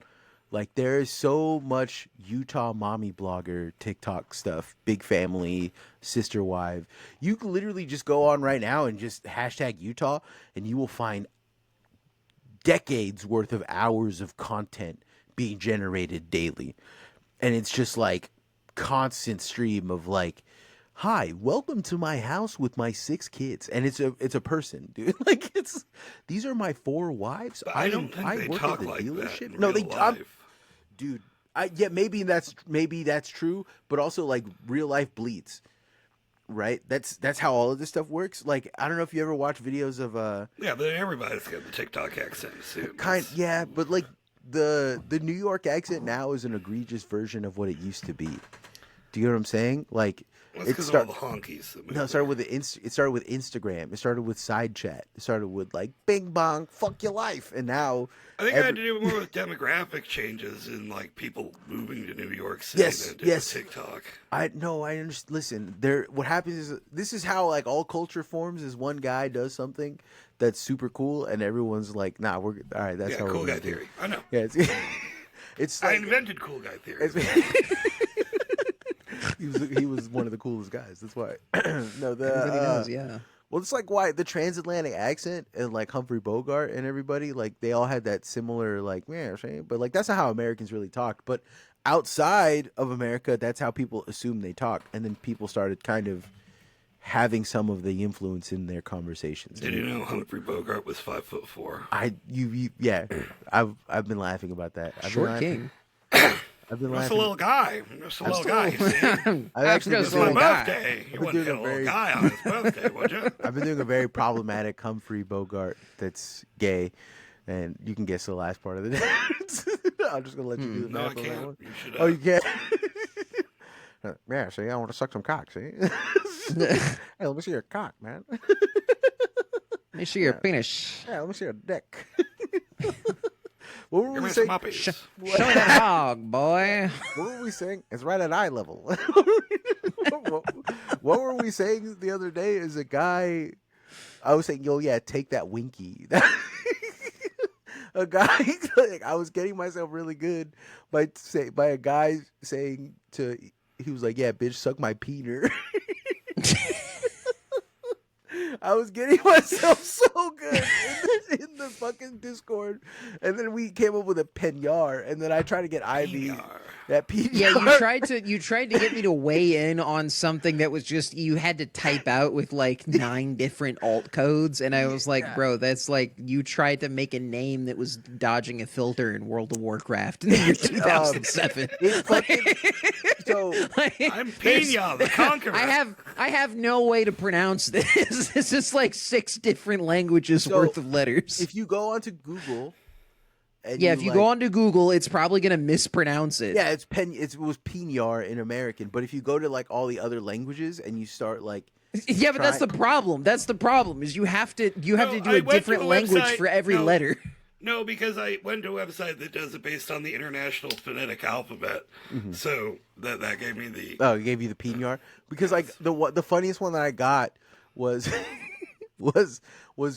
Like, there is so much Utah mommy blogger TikTok stuff, big family, sister wife. You can literally just go on right now and just hashtag Utah, and you will find decades worth of hours of content being generated daily. And it's just like constant stream of like, hi, welcome to my house with my 6 kids. And it's a person, dude. Like, these are my 4 wives. But I don't think they work talk at the like dealership. that in No, real they life. Dude, yeah, maybe that's true, but also like real life bleeds, right? That's how all of this stuff works. Like, I don't know if you ever watch videos of yeah, but everybody's got the TikTok accent soon. yeah, but like the New York accent now is an egregious version of what it used to be. Do you know what I'm saying? Like, it started all the honkies. No, it started with it started with Instagram. It started with side chat. It started with like bing bong, fuck your life, and now I think it had to do more with demographic changes and like people moving to New York City than it did with TikTok. I understand. Listen, what happens is this is how like all culture forms. Is one guy does something that's super cool, and everyone's like, nah, we're all right. That's how cool we're guy theory. I know. Yeah, it's like, I invented cool guy theory. He was one of the coolest guys. That's why. No, everybody knows. Yeah. Well, it's like why the transatlantic accent and like Humphrey Bogart and everybody, like they all had that similar like, yeah, but like that's not how Americans really talk. But outside of America, that's how people assume they talk, and then people started kind of having some of the influence in their conversations. Did you know Humphrey Bogart was 5'4"? Yeah, I've been laughing about that. Short king. I've been Just laughing. a little guy. Just a little guy. You see? I've actually It's my birthday. You wouldn't get a little guy on his birthday, would you? I've been doing a very problematic Humphrey Bogart that's gay, and you can guess the last part of the dance. I'm just gonna let you do the math on that one. You should, Oh, you can't. Yeah, see, I want to suck some cock. See, hey, let me see your cock, man. Let me see your penis. Yeah, let me see your dick. What were Give we me saying? some uppies. Show me that hog, boy. What were we saying? It's right at eye level. What were we saying the other day? Is a guy. I was saying, yo, yeah, take that winky. A guy, like, I was getting myself really good by a guy saying he was like, yeah, bitch, suck my peener. I was getting myself so good in the fucking Discord, and then we came up with a penyar, and then I tried to get Ivy that penyar. Yeah, you tried to get me to weigh in on something that was just you had to type out with like 9 different alt codes, and I was like, bro, that's like you tried to make a name that was dodging a filter in World of Warcraft in the year 2007. So I'm Pena, the Conqueror. I have no way to pronounce this. It's just like 6 different languages worth of letters. If you go onto Google, if you go onto Google, it's probably gonna mispronounce it. Yeah, it was penyar in American, but if you go to like all the other languages and you start like, yeah, but that's the problem. That's the problem is you have to do a different language for every letter. No, because I went to a website that does it based on the International Phonetic Alphabet. Mm-hmm. So that gave me the... Oh, it gave you the penyar? Because like the funniest one that I got was was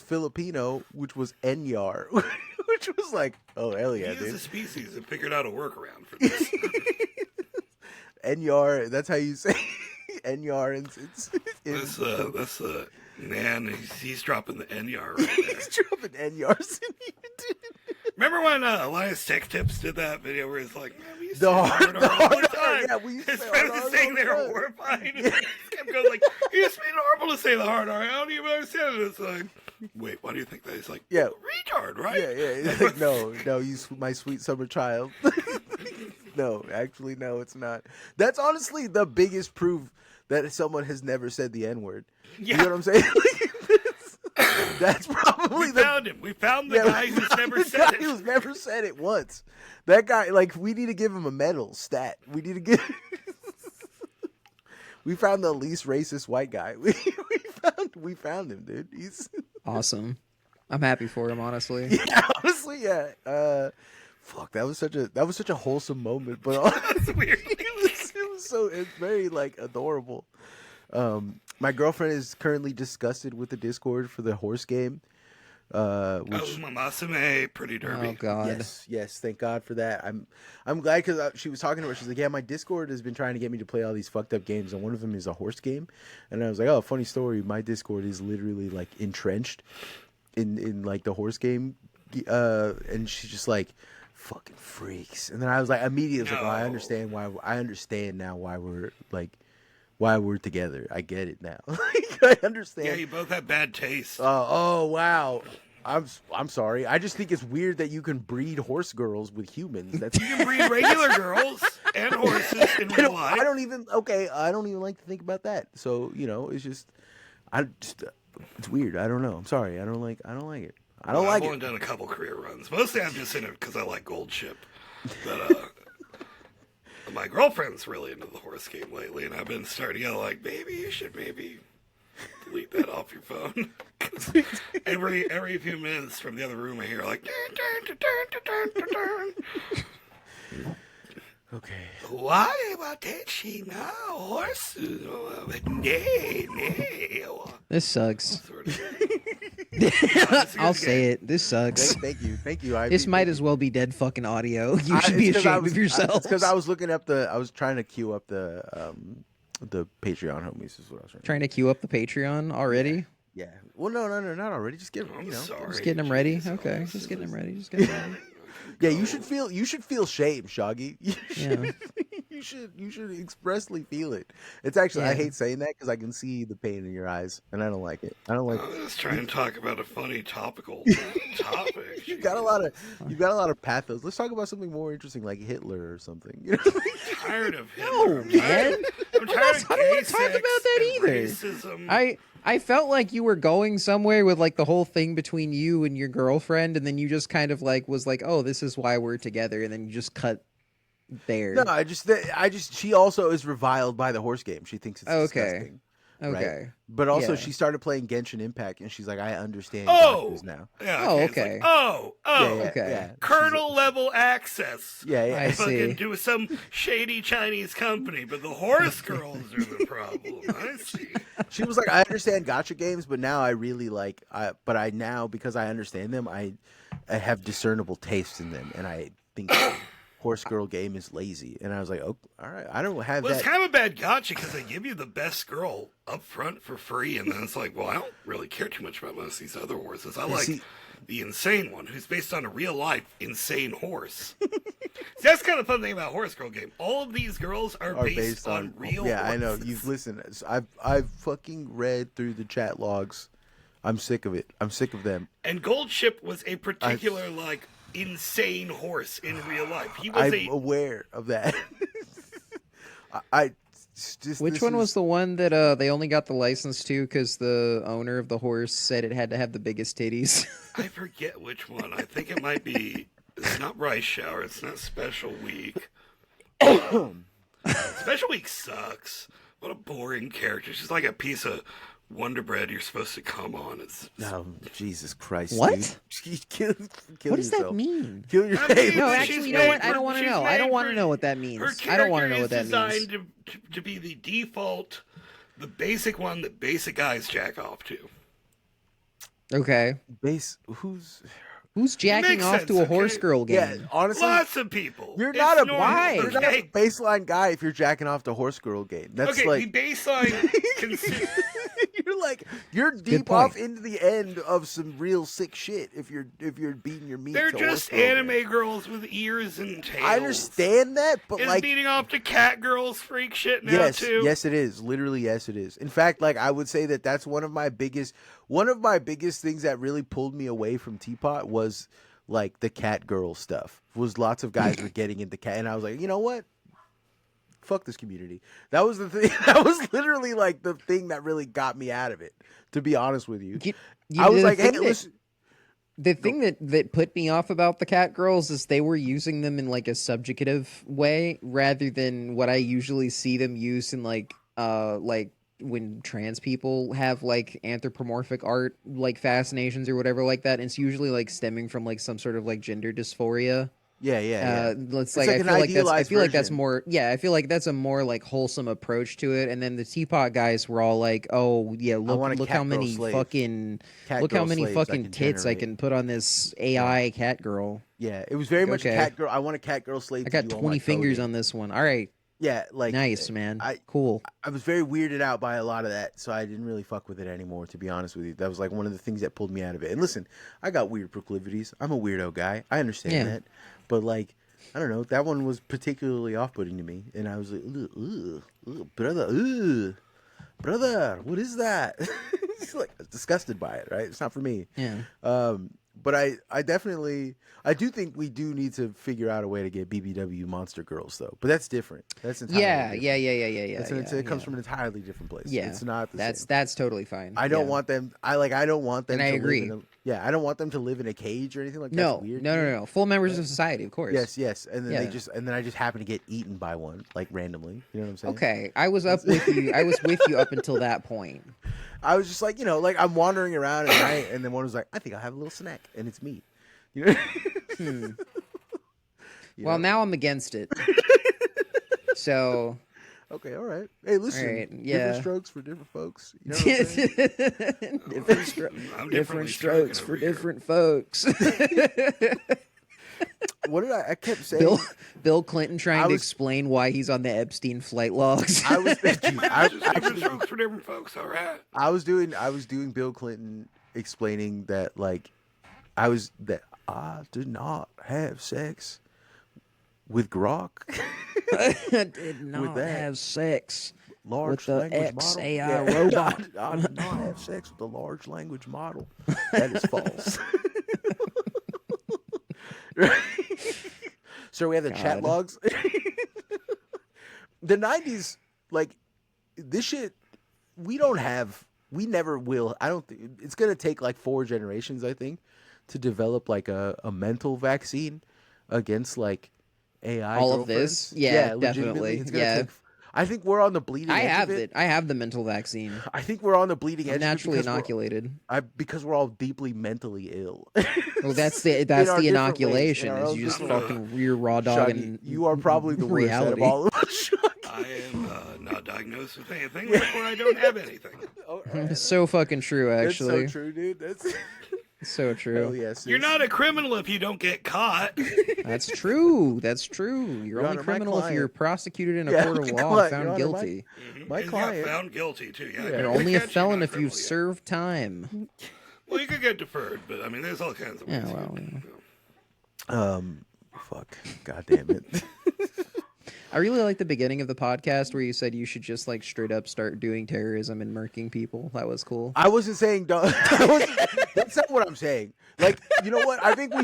Filipino, which was enyar, which was like, oh, hell yeah, dude. As a species have figured out a workaround for this. Enyar, that's how you say enyar. That's man, he's dropping the enyar right there. He's dropping enyars in here, dude. Remember when Elias Tech Tips did that video where he's like, man, we used the to hard R. Yeah, we used his to friends were saying they were horrified. Yeah. He kept going like, it used to be normal to say the hard R. I don't even understand it. It's like, wait, why do you think that? He's like, yeah, retard, right? Yeah. He's like, no, you my sweet summer child. No, actually, no, it's not. That's honestly the biggest proof that someone has never said the N-word. Yeah. You know what I'm saying? That's probably found him. We found the guy who's never said it. Who's never said it once. That guy, like, we need to give him a medal stat. We need to give. We found the least racist white guy. We found him, dude. He's awesome. I'm happy for him, honestly. Yeah, honestly, yeah. Fuck, that was such a wholesome moment, but that's weird. It was it's very like adorable. My girlfriend is currently disgusted with the Discord for the horse game. Which Mamasume, pretty derby. Oh God. Yes, thank God for that. I'm glad because she was talking to her. She's like, yeah, my Discord has been trying to get me to play all these fucked up games, and one of them is a horse game. And I was like, oh, funny story. My Discord is literally like entrenched in like the horse game, and she's just like, fucking freaks. And then I was like, immediately like, oh, I understand why. I understand now why we're together. I get it now. I understand. Yeah, you both have bad taste. Oh wow. I'm sorry. I just think it's weird that you can breed horse girls with humans. You can breed regular girls and horses in real life. I don't even like to think about that. So, it's just it's weird. I don't know. I'm sorry. I don't like it. I've only done a couple career runs. Mostly I'm just in it because I like Gold Ship. But my girlfriend's really into the horse game lately, and I've been starting to go like, maybe you should delete that off your phone. every few minutes from the other room I hear like okay. Why Watechi now horses? Nay. This sucks. I'll say it. This sucks. Thank you. This might as well be dead fucking audio. You should be ashamed of yourself. Because I was looking up I was trying to queue up the Patreon homies is what I was trying to queue up the Patreon already. Yeah. Well, no, not already. Just get sorry. Just getting them ready. Okay, just getting them ready. Yeah, you should feel shame, Shaggy. Yeah. You should expressly feel it. It's actually I hate saying that because I can see the pain in your eyes, and I don't like it. I was just trying to talk about a funny topic. You've got a lot of pathos. Let's talk about something more interesting, like Hitler or something. I'm tired of Hitler. No, man. I'm tired of I don't want to talk about that either. Racism. I felt like you were going somewhere with like the whole thing between you and your girlfriend, and then you just kind of like was like, "Oh, this is why we're together," and then you just cut there. No, I just she also is reviled by the horse game. She thinks it's disgusting. Okay. Right? But also she started playing Genshin Impact, and she's like, I understand now. Yeah. Oh, okay. Okay. Yeah. Kernel level access. Yeah. I see. Do some shady Chinese company, but the horse girls are the problem. I see. She was like, I understand gacha games, but now I really because I understand them, I have discernible taste in them, and I think horse girl game is lazy. And I was like, oh, all right, I don't have that. It's kind of a bad gacha because they give you the best girl up front for free, and then it's like, well, I don't really care too much about most of these other horses. I like the insane one who's based on a real life insane horse. That's kind of the fun thing about horse girl game. All of these girls are based on real horses. I know. You've listened. I've fucking read through the chat logs. I'm sick of it. I'm sick of them. And Gold Ship was a particular insane horse in real life. I'm aware of that. Which one was the one that they only got the license to because the owner of the horse said it had to have the biggest titties? I forget which one. I think it might be. It's not Rice Shower. It's not Special Week. Special Week sucks. What a boring character. She's like a piece of Wonder Bread you're supposed to come on. Jesus Christ. What? Dude. Kill what does yourself. that mean? Kill yourself. No, actually, you know what? I don't want to know. I don't want to know what that means. I don't want to know what that means. Her character is designed to be the default, the basic one that basic guys jack off to. Okay. Who's jacking off to a horse girl game? Yeah, honestly, lots of people. You're not a baseline guy if you're jacking off to horse girl game. That's the baseline. You're deep off into the end of some real sick shit if you're beating your meat. They're just anime girls with ears and tails. I understand that, but beating off to cat girls freak shit now too. Yes, it is. Literally, yes, it is. In fact, I would say that's one of my biggest things that really pulled me away from Teapot was the cat girl stuff. Was lots of guys were getting into cat, and I was like, you know what? Fuck this community. That was the thing. That was literally the thing that really got me out of it. To be honest with you, I was like, hey, listen. The thing that put me off about the cat girls is they were using them in a subjugative way rather than what I usually see them used in when trans people have anthropomorphic art fascinations or whatever like that. And it's usually stemming from some sort of gender dysphoria. Yeah. It's like, I feel like that's more. Yeah, I feel like that's a more like wholesome approach to it. And then the teapot guys were all like, "Oh yeah, look how many fucking tits I can put on this AI cat girl." Yeah, it was very much a cat girl. I want a cat girl slave. I got 20 fingers on this one. All right. Yeah, like nice, man. Cool. I was very weirded out by a lot of that, so I didn't really fuck with it anymore. To be honest with you, that was like one of the things that pulled me out of it. And listen, I got weird proclivities. I'm a weirdo guy. I understand that, but like, I don't know. That one was particularly off-putting to me, and I was like, brother, what is that? It's like disgusted by it. Right? It's not for me. Yeah. But I do think we do need to figure out a way to get BBW monster girls though. But that's different. That's entirely different. It comes from an entirely different place. Yeah, it's not the same. That's totally fine. I don't want them. I don't want them. And I agree. I don't want them to live in a cage or anything like that. No, that's weird. No. Full members of society, of course. Yes. And then I just happen to get eaten by one like randomly. You know what I'm saying? Okay, I was with you. I was with you up until that point. I was just like, like I'm wandering around at night, and then one was like, I think I'll have a little snack, and it's meat. You know? Well, now I'm against it. So. Okay, all right. Hey, listen. Right, different strokes for different folks. You know what I'm saying? different strokes for different folks. What did I kept saying? Bill Clinton trying to explain why he's on the Epstein flight logs. I was different strokes for different folks. All right. I was doing Bill Clinton explaining that like I did not have sex with Grok. I did not have sex with the XAI robot. I did not have sex with the large language model. That is false. So we have the chat logs. The 90s, like this shit, we never will. I don't think it's gonna take like 4 generations, I think, to develop like a mental vaccine against like AI. All of this, yeah definitely. I think we're on the bleeding edge. I have the mental vaccine. I think we're on the bleeding edge. Naturally inoculated. Because we're all deeply mentally ill. Well, that's the inoculation. Is you just fucking rear raw dog and you are probably the worst out of all of us. I am not diagnosed with anything, therefore I don't have anything. It's so fucking true, actually. That's so true, dude. That's so true. Oh, yes, you're not a criminal if you don't get caught. That's true. You're only criminal if you're prosecuted in a court of law and found guilty. My client found guilty too. Yeah, you're only a felon if you've served time. Well, you could get deferred, but I mean, there's all kinds of ways. Fuck. God damn it. I really like the beginning of the podcast where you said you should just like straight up start doing terrorism and murking people. That was cool. I wasn't saying that's not what I'm saying. Like, you know what? I think we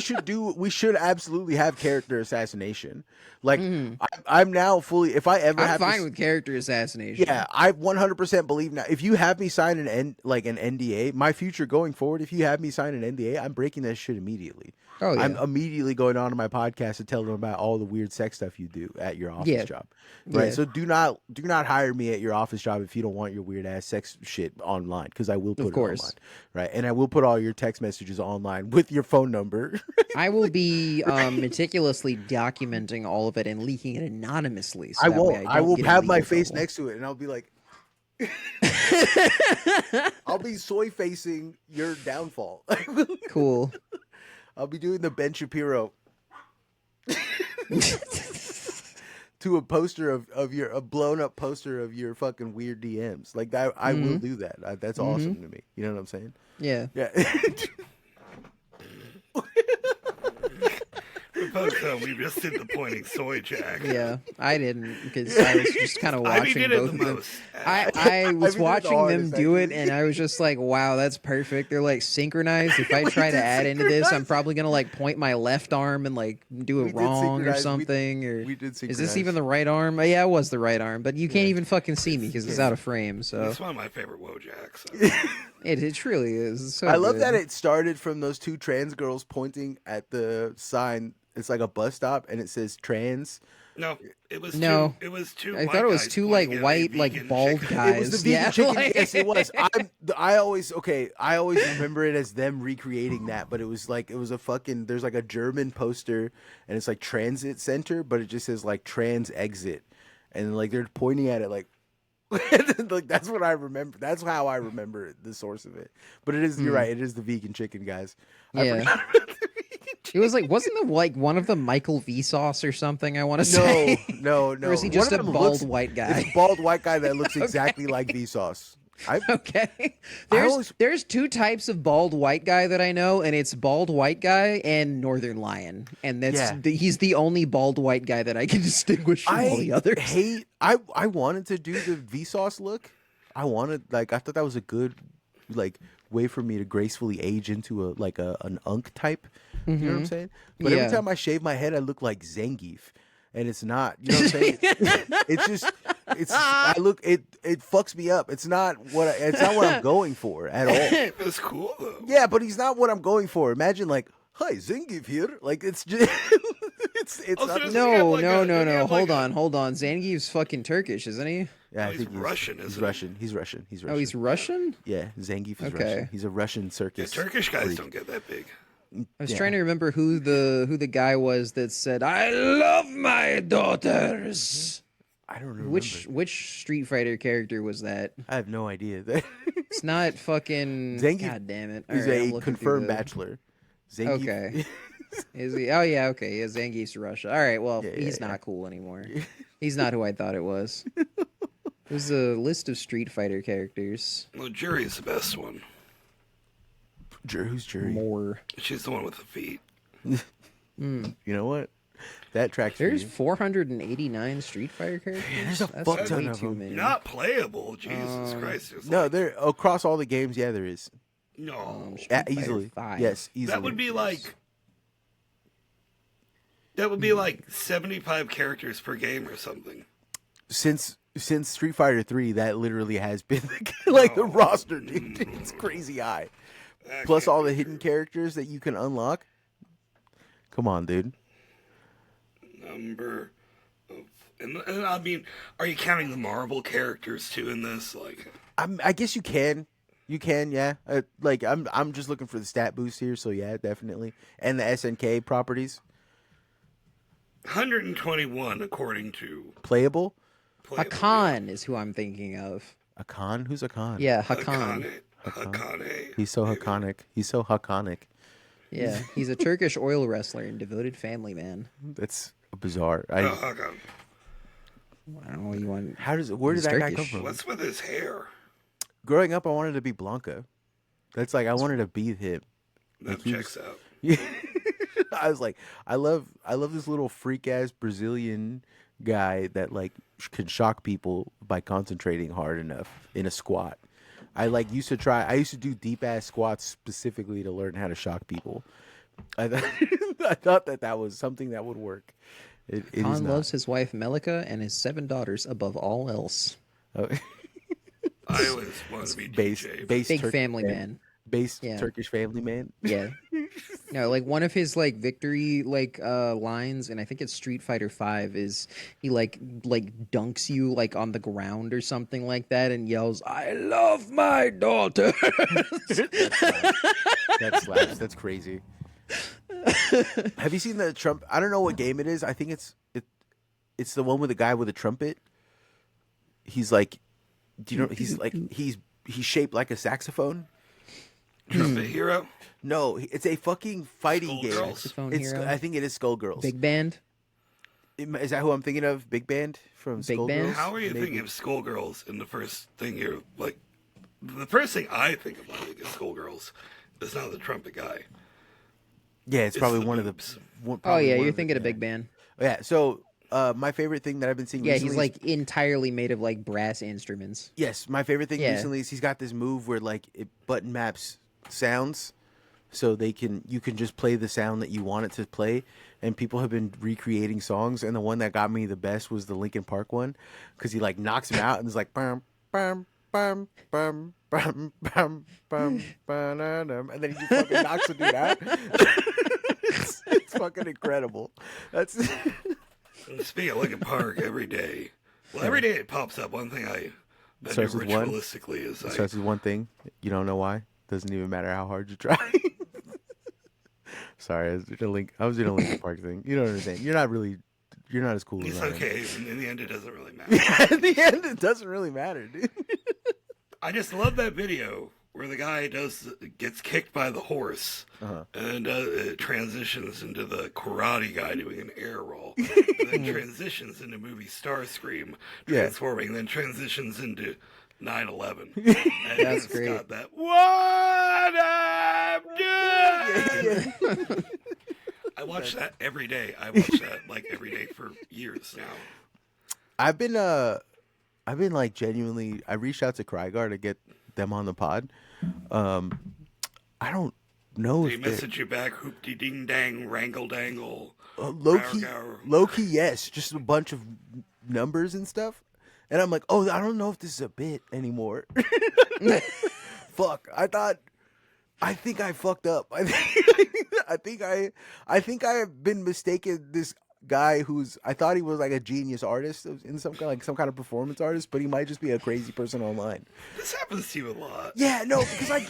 should absolutely have character assassination. Like, I'm now fully, if I ever I'm fine with character assassination. Yeah, I 100% believe now. If you have me sign an NDA, my future going forward, if you have me sign an NDA, I'm breaking that shit immediately. Oh, yeah. I'm immediately going on to my podcast and telling them about all the weird sex stuff you do at your office job. Right. Yeah. So do not hire me at your office job if you don't want your weird ass sex shit online, because I will put it online. Right. And I will put all your text messages online with your phone number. I will be meticulously documenting all of it and leaking it anonymously. So I will have my face next to it and I'll be like I'll be soy facing your downfall. Cool. I'll be doing the Ben Shapiro to a poster of a blown up poster of your fucking weird DMs. Like I will do that. That's awesome to me. You know what I'm saying? Yeah. Yeah. We just did the pointing soy jack. Yeah, I didn't because I was just kind of watching both of them. I was watching them do it, and I was just like, "Wow, that's perfect." They're like synchronized. If I try to add into this, I'm probably gonna like point my left arm and like do it wrong or something. We did synchronize. Is this even the right arm? Yeah, it was the right arm, but you can't even fucking see me because it's out of frame. So it's one of my favorite Wojaks. It truly is. So I love that it started from those 2 trans girls pointing at the sign. It's like a bus stop, and it says trans No, it was no. Two, it was two. I thought it was two like white, like bald guys. It was the vegan chicken. Like... Yes, it was. I always remember it as them recreating that, but it was a fucking. There's like a German poster, and it's like transit center, but it just says like trans exit, and like they're pointing at it like. Like that's what I remember. That's how I remember the source of it. But it is. You're right. It is the vegan chicken guys. Yeah. It was like, wasn't the like one of them Michael Vsauce or something? I want to say. No. Or is he just a bald white guy? It's a bald white guy that looks exactly like Vsauce. Okay. There's two types of bald white guy that I know, and it's bald white guy and Northern Lion, and he's the only bald white guy that I can distinguish from all the others. I wanted to do the Vsauce look. I thought that was a good way for me to gracefully age into an unk type. You know what I'm saying? But every time I shave my head, I look like Zangief. And it's not, you know what I'm saying? It fucks me up. It's not what I'm going for at all. It's cool though. Yeah, but he's not what I'm going for. Imagine like, hi, Zangief here. Like it's just it's not. No. Hold on. Zangief's fucking Turkish, isn't he? Yeah, I he's think Russian. He's Russian. He's Russian. Oh, he's Russian? Yeah, Zangief is Russian. He's a Russian circus. Yeah, Turkish guys don't get that big. I was trying to remember who the guy was that said, "I love my daughters." I don't remember. Which Street Fighter character was that? I have no idea. It's not fucking Zangief. God damn it! He's a confirmed bachelor. Zangief. Okay. Is he? Oh yeah. Okay. Yeah, Zangief's Russia. All right. Well, he's not cool anymore. He's not who I thought it was. There's a list of Street Fighter characters. Well, Jury's the best one. Who's Jury? More. She's the one with the feet. You know what? That tracks. There's 489 Street Fighter characters. Yeah, there's a fuck ton of them. Many. Not playable. Jesus Christ. No, they're across all the games. Yeah, there is. No. Easily. 5. Yes, easily. That would be like 75 characters per game or something. Since Street Fighter 3, that literally has been the roster, dude. It's crazy high. Plus all the hidden characters that you can unlock. Come on, dude. Number of, and I mean, are you counting the Marvel characters too in this? Like, I guess you can. You can, yeah. I'm just looking for the stat boost here, so yeah, definitely. And the SNK properties. 121 according to Playable. Hakan is who I'm thinking of. Hakan? Who's Hakan? Yeah, Hakan. Hakane. He's so iconic. He's so iconic. Yeah, he's a Turkish oil wrestler and devoted family man. That's bizarre. Hakan. I don't know what you want. Where did that guy come from? What's with his hair? Growing up, I wanted to be Blanca. That's I wanted to be him. That checks out. Yeah. I was like, I love this little freak ass Brazilian guy that can shock people by concentrating hard enough in a squat. I used to do deep ass squats specifically to learn how to shock people. I thought that was something that would work. Khan loves his wife Melika and his 7 daughters above all else. Oh. I always want to be DJ. Big family man. Turkish family man. Yeah. No, one of his victory lines, and I think it's Street Fighter 5, is he dunks you on the ground or something like that and yells, "I love my daughter." That slaps. That's crazy. Have you seen the Trump? I don't know what game it is. I think it's the one with the guy with a trumpet. He's do you know he's shaped like a saxophone? Trumpet Hero? No, it's a fucking fighting game. Hero? I think it is Skullgirls. Big Band? Is that who I'm thinking of? Big Band from Big Skullgirls? Band? How are you thinking of Skullgirls? And the first thing you're the first thing I think of when I think of Skullgirls is not the trumpet guy. Yeah, it's probably one boobs. of the. Oh yeah, you're thinking of Big Band. Yeah, so my favorite thing that I've been seeing. Yeah, recently he's entirely made of brass instruments. Yes, my favorite thing recently is he's got this move where it button maps sounds, so you can just play the sound that you want it to play, and people have been recreating songs. And the one that got me the best was the Linkin Park one, because he knocks him out and it's bam bam bam bam bam bam bam bam, and then he just fucking knocks the dude out. It's fucking incredible. And speaking of Lincoln Park, every day. Well, every day it pops up. One thing I do ritualistically is it starts with one thing. You don't know why. Doesn't even matter how hard you try. Sorry, I was doing a Lincoln Park thing. You don't understand. You're not as cool as I am. It's okay. In the end, it doesn't really matter. Yeah, in the end, it doesn't really matter, dude. I just love that video where the guy gets kicked by the horse, and it transitions into the karate guy doing an air roll, and then transitions into movie Starscream transforming, then transitions into 9/11. That's great. Got that what I'm doing. I watch that every day. I watch that like every day for years now. I've been like genuinely. I reached out to Krygar to get them on the pod. I don't know. They message you back, hoopty ding dang, wrangle dangle. Low key, yes, just a bunch of numbers and stuff. And I'm like, oh, I don't know if this is a bit anymore. Fuck, I think I fucked up. I think I have been mistaken. This guy I thought he was like a genius artist in some kind of performance artist, but he might just be a crazy person online. This happens to you a lot. Yeah, no, because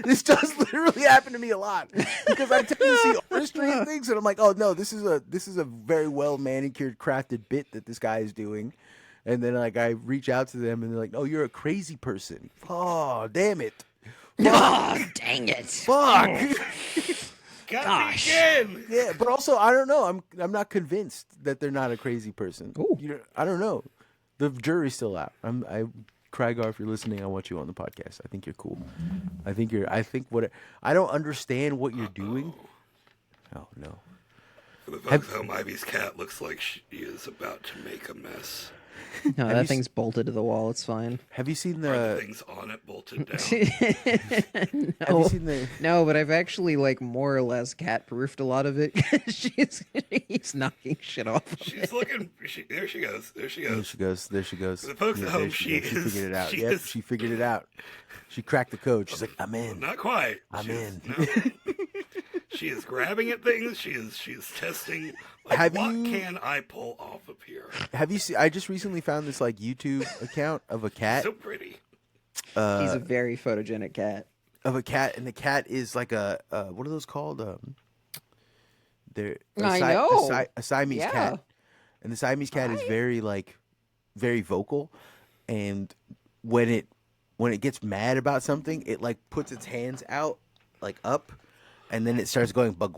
this does literally happen to me a lot because I tend to see artistry and things, and I'm like, oh no, this is a very well manicured, crafted bit that this guy is doing, and then like I reach out to them and they're like, oh, you're a crazy person. Oh, damn it. Oh, dang it. Fuck. Gosh. Yeah, but also I don't know. I'm not convinced that they're not a crazy person. I don't know. The jury's still out. Krygar, if you're listening, I want you on the podcast. I think you're cool. I I don't understand what you're doing. Oh no. For the folks at home, Ivy's cat looks like she is about to make a mess. No, that thing's bolted to the wall. It's fine. Have you seen the things on it bolted down? No, have you seen no, but I've actually like more or less cat-proofed a lot of it. She's knocking shit off. She's looking. There she goes. There she goes. The folks at home, she figured it out. She figured it out. She cracked the code. She's like, I'm in. Not quite. I'm in. No. She is grabbing at things. She is testing. Like, can I pull off of here? Have you seen? I just recently found this like YouTube account of a cat. So pretty. He's a very photogenic cat. Of a cat, and the cat is like a what are those called? They're know a Siamese cat, and the Siamese cat is very vocal, and when it gets mad about something, it like puts its hands out like up. And then it starts going like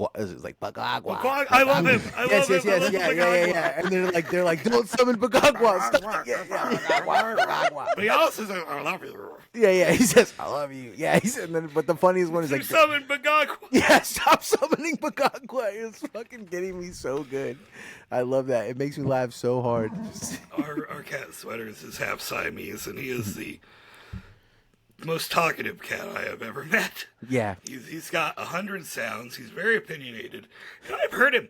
bagagwa. I love him. I love him. Yeah. And they're like, don't summon bagagwa. Yeah. But he also says, I love you. Yeah. He says, I love you. Yeah. But the funniest one is like, summon bagagwa. Yeah. Stop summoning bagagwa. It's fucking getting me so good. I love that. It makes me laugh so hard. Our cat Sweaters is half Siamese, and he is the most talkative cat I have ever met. Yeah. He's got 100 sounds. He's very opinionated. And I've heard him.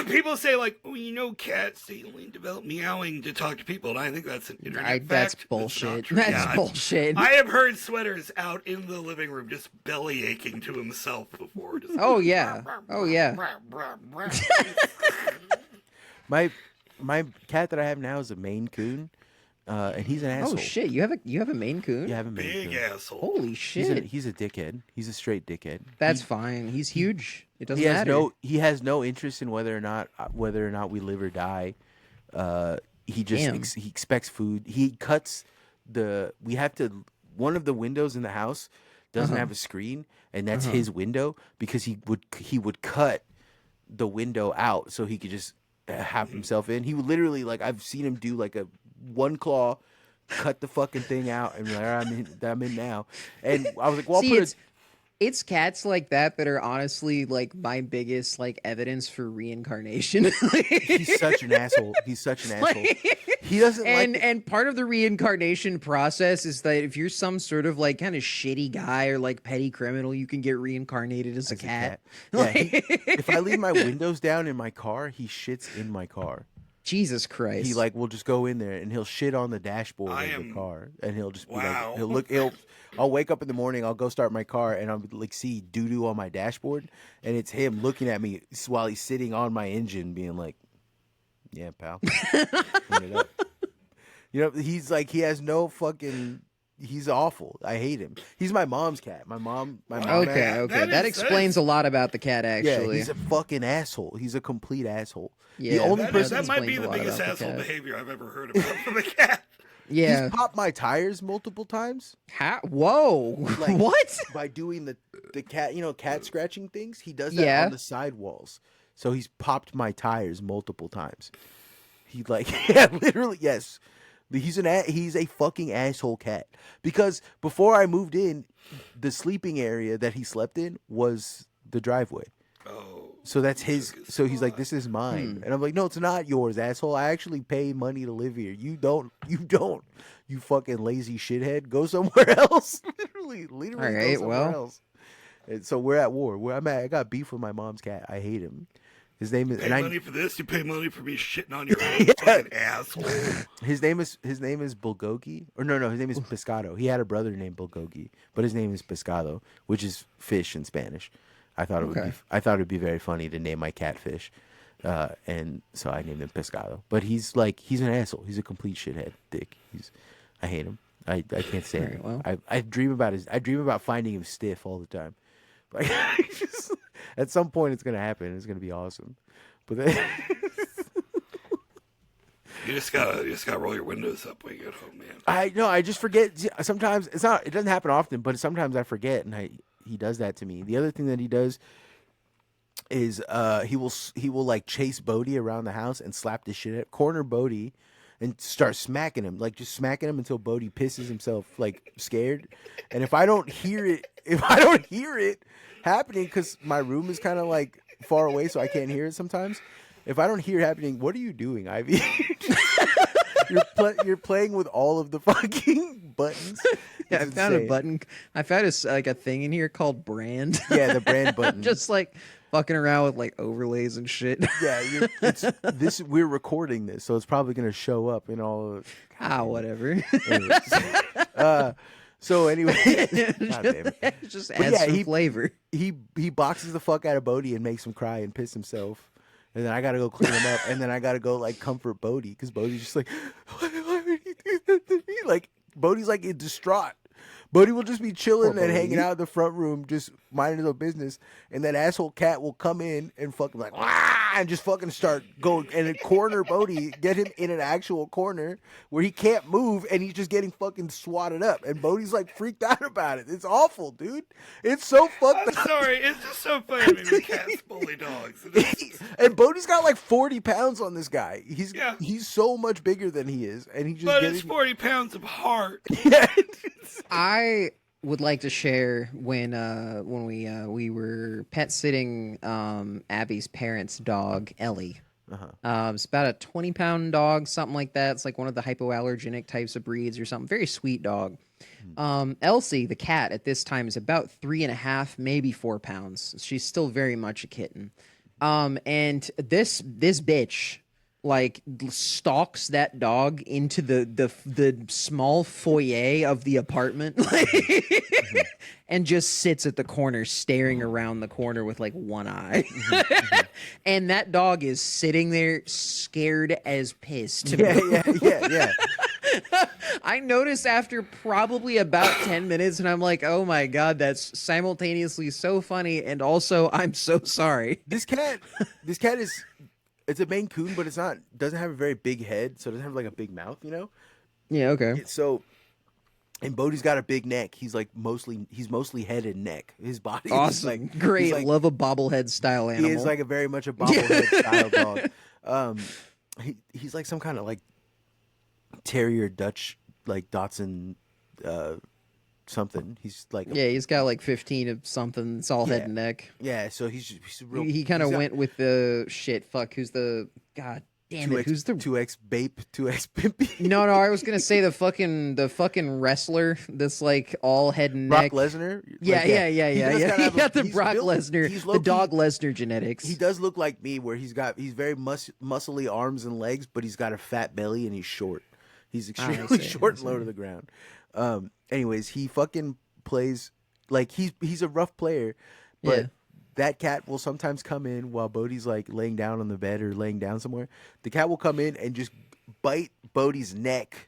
People say, like, oh, cats, they only develop meowing to talk to people. And I think that's an internet fact. That's bullshit. That's bullshit. I have heard Sweaters out in the living room just belly aching to himself before. Just oh, yeah. Oh, yeah. My cat that I have now is a Maine Coon. And he's an asshole. Oh shit! You have a Maine Coon? Yeah, I have a Maine Coon. Asshole. Holy shit! He's a dickhead. He's a straight dickhead. That's fine. He's huge. It doesn't matter. He has no interest in whether or not we live or die. He just he expects food. He cuts one of the windows in the house doesn't have a screen, and that's his window because he would cut the window out so he could just have himself in. He would literally I've seen him do like a one claw, cut the fucking thing out, and I'm in now. And I was like, well, it's cats like that are honestly like my biggest like evidence for reincarnation. He's such an asshole. He doesn't and part of the reincarnation process is that if you're some sort of like kind of shitty guy or like petty criminal, you can get reincarnated as a cat. Yeah, if I leave my windows down in my car, he shits in my car. Jesus Christ. He like will just go in there and he'll shit on the dashboard of the car, and he'll just be like, I'll wake up in the morning, I'll go start my car, and I'll like see doo doo on my dashboard, and it's him looking at me while he's sitting on my engine, being like, "Yeah, pal, clean it up." You know, he's like, he has no fucking. He's awful. I hate him. He's my mom's cat. My mom. Okay. That explains a lot lot about the cat, actually. Yeah, he's a fucking asshole. He's a complete asshole. Yeah, the only person that might be the biggest asshole behavior I've ever heard about from a cat. Yeah, he's popped my tires multiple times. Whoa! Like, what? By doing the cat, cat scratching things. He does that on the sidewalls. So he's popped my tires multiple times. He literally, yes. He's a fucking asshole cat. Because before I moved in, the sleeping area that he slept in was the driveway. Oh. So that's his. So he's like, "This is mine," and I'm like, "No, it's not yours, asshole. I actually pay money to live here. You don't. You fucking lazy shithead. Go somewhere else. literally. All right, go somewhere else." And so we're at war. Where I'm at, I got beef with my mom's cat. I hate him. His name is. You pay money for this. You pay money for me shitting on your fucking asshole. His name is Bulgogi, or no, his name is Pescado. He had a brother named Bulgogi, but his name is Pescado, which is fish in Spanish. I thought it would be very funny to name my cat fish, and so I named him Pescado. But he's an asshole. He's a complete shithead, dick. I hate him. I can't stand him. Well. I dream about finding him stiff all the time. Like at some point it's gonna happen. It's gonna be awesome. But then you just gotta roll your windows up when you get home, man. I just forget. Sometimes it doesn't happen often, but sometimes I forget, and he does that to me. The other thing that he does is he will like chase Bodhi around the house and slap the shit out, corner Bodhi, and start smacking him, like just smacking him until Bodhi pisses himself, like scared. And if I don't hear it happening, because my room is kind of like far away, so I can't hear it sometimes. If I don't hear it happening, what are you doing, Ivy? You're playing with all of the fucking buttons. Yeah, I found a button. I found a thing in here called brand. Yeah, the brand button. Just like fucking around with like overlays and shit. Yeah, we're recording this, so it's probably gonna show up in all. Whatever. So anyway, just add some flavor. He boxes the fuck out of Bodhi and makes him cry and piss himself. And then I gotta go clean him up, and then I gotta go like comfort Bodhi, because Bodhi's just like, why would he do that to me? Like Bodhi's like distraught. Bodhi will just be chilling and hanging out in the front room, just minding his own business, and that asshole cat will come in and fucking like, wah! And just fucking start going and corner Bodhi, get him in an actual corner where he can't move, and he's just getting fucking swatted up, and Bodhi's like freaked out about it. It's awful, dude. It's so fucked up. Sorry, it's just so funny when cats bully dogs. And Bodhi's got like 40 pounds on this guy. He's so much bigger than he is, and he just. But it's 40 pounds of heart. Yeah. I would like to share when we were pet sitting Abby's parents' dog Ellie. It's about a 20-pound dog, something like that. It's like one of the hypoallergenic types of breeds or something. Very sweet dog. Elsie, the cat, at this time is about 3.5, maybe 4 pounds. She's still very much a kitten. And this bitch like stalks that dog into the small foyer of the apartment, and just sits at the corner staring around the corner with like one eye. And that dog is sitting there scared as piss to me. Yeah. I noticed after probably about 10 minutes, and I'm like, oh my God, that's simultaneously so funny, and also I'm so sorry. This cat is... It's a Maine Coon, but doesn't have a very big head, so it doesn't have like a big mouth, you know? Yeah, okay. And Bodhi's got a big neck. He's mostly head and neck. His body awesome. is great. Love a bobblehead style animal. He is like very much a bobblehead style dog. He's like some kind of like terrier Dutch, like Dotson something. He's like he's got like 15 of something. It's all head and neck. Yeah, so he's real. He kind of went with the shit. Fuck, who's the Damn it, who's the 2X Bape, 2X Pimpy? No, I was gonna say the fucking wrestler that's like all head and Brock neck. Lesnar? Yeah. He got the Brock Lesnar, the dog Lesnar genetics. He does look like me, where he's very muscly arms and legs, but he's got a fat belly and he's short. He's extremely short and low to the ground. Anyways, he fucking plays like he's a rough player, but that cat will sometimes come in while Bodhi's like laying down on the bed or laying down somewhere. The cat will come in and just bite Bodhi's neck,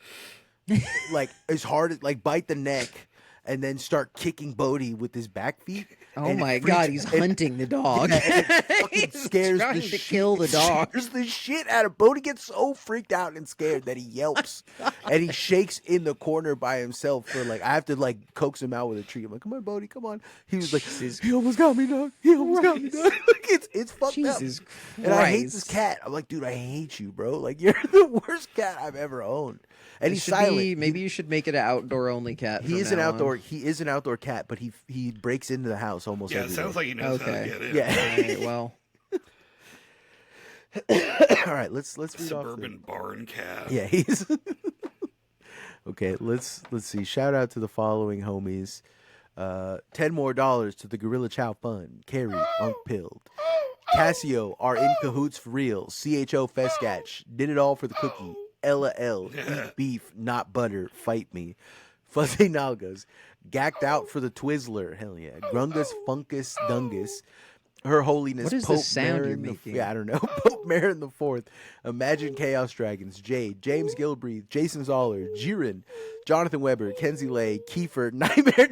like as hard as bite the neck, and then start kicking Bodhi with his back feet. Oh my god, he's hunting the dog. Fucking scares trying to kill the dog. Scares the shit out of Bodhi. Gets so freaked out and scared that he yelps and he shakes in the corner by himself for I have to coax him out with a treat. I'm like, come on, Bodhi, come on. He was like, he almost got me, dog. He almost got me, dog. It's fucked up. Jesus Christ. And I hate this cat. I'm like, dude, I hate you, bro. You're the worst cat I've ever owned. And he's silent. Maybe you should make it an outdoor only cat. He is an outdoor cat, but he breaks into the house almost every day. Yeah, it sounds like he knows how to get in. Yeah. All right, well. All right, let's read Suburban barn cat. Yeah, he's okay. Let's see. Shout out to the following homies. $10 more to the Gorilla Chow Fund. Carrie, Unpilled. Casio are in cahoots for real. CHO Feskatch did it all for the cookie. Ella L, eat beef, not butter, fight me. Fuzzy Nalgas, gacked out for the Twizzler, hell yeah. Grungus, Funkus, Dungus, Her Holiness, what is Pope the sound Marin you're making? I don't know. Pope Marin the Fourth, Imagine Chaos Dragons, Jade, James Gilbreath, Jason Zoller, Jiren, Jonathan Weber, Kenzie Lay, Kiefer, Nightmare,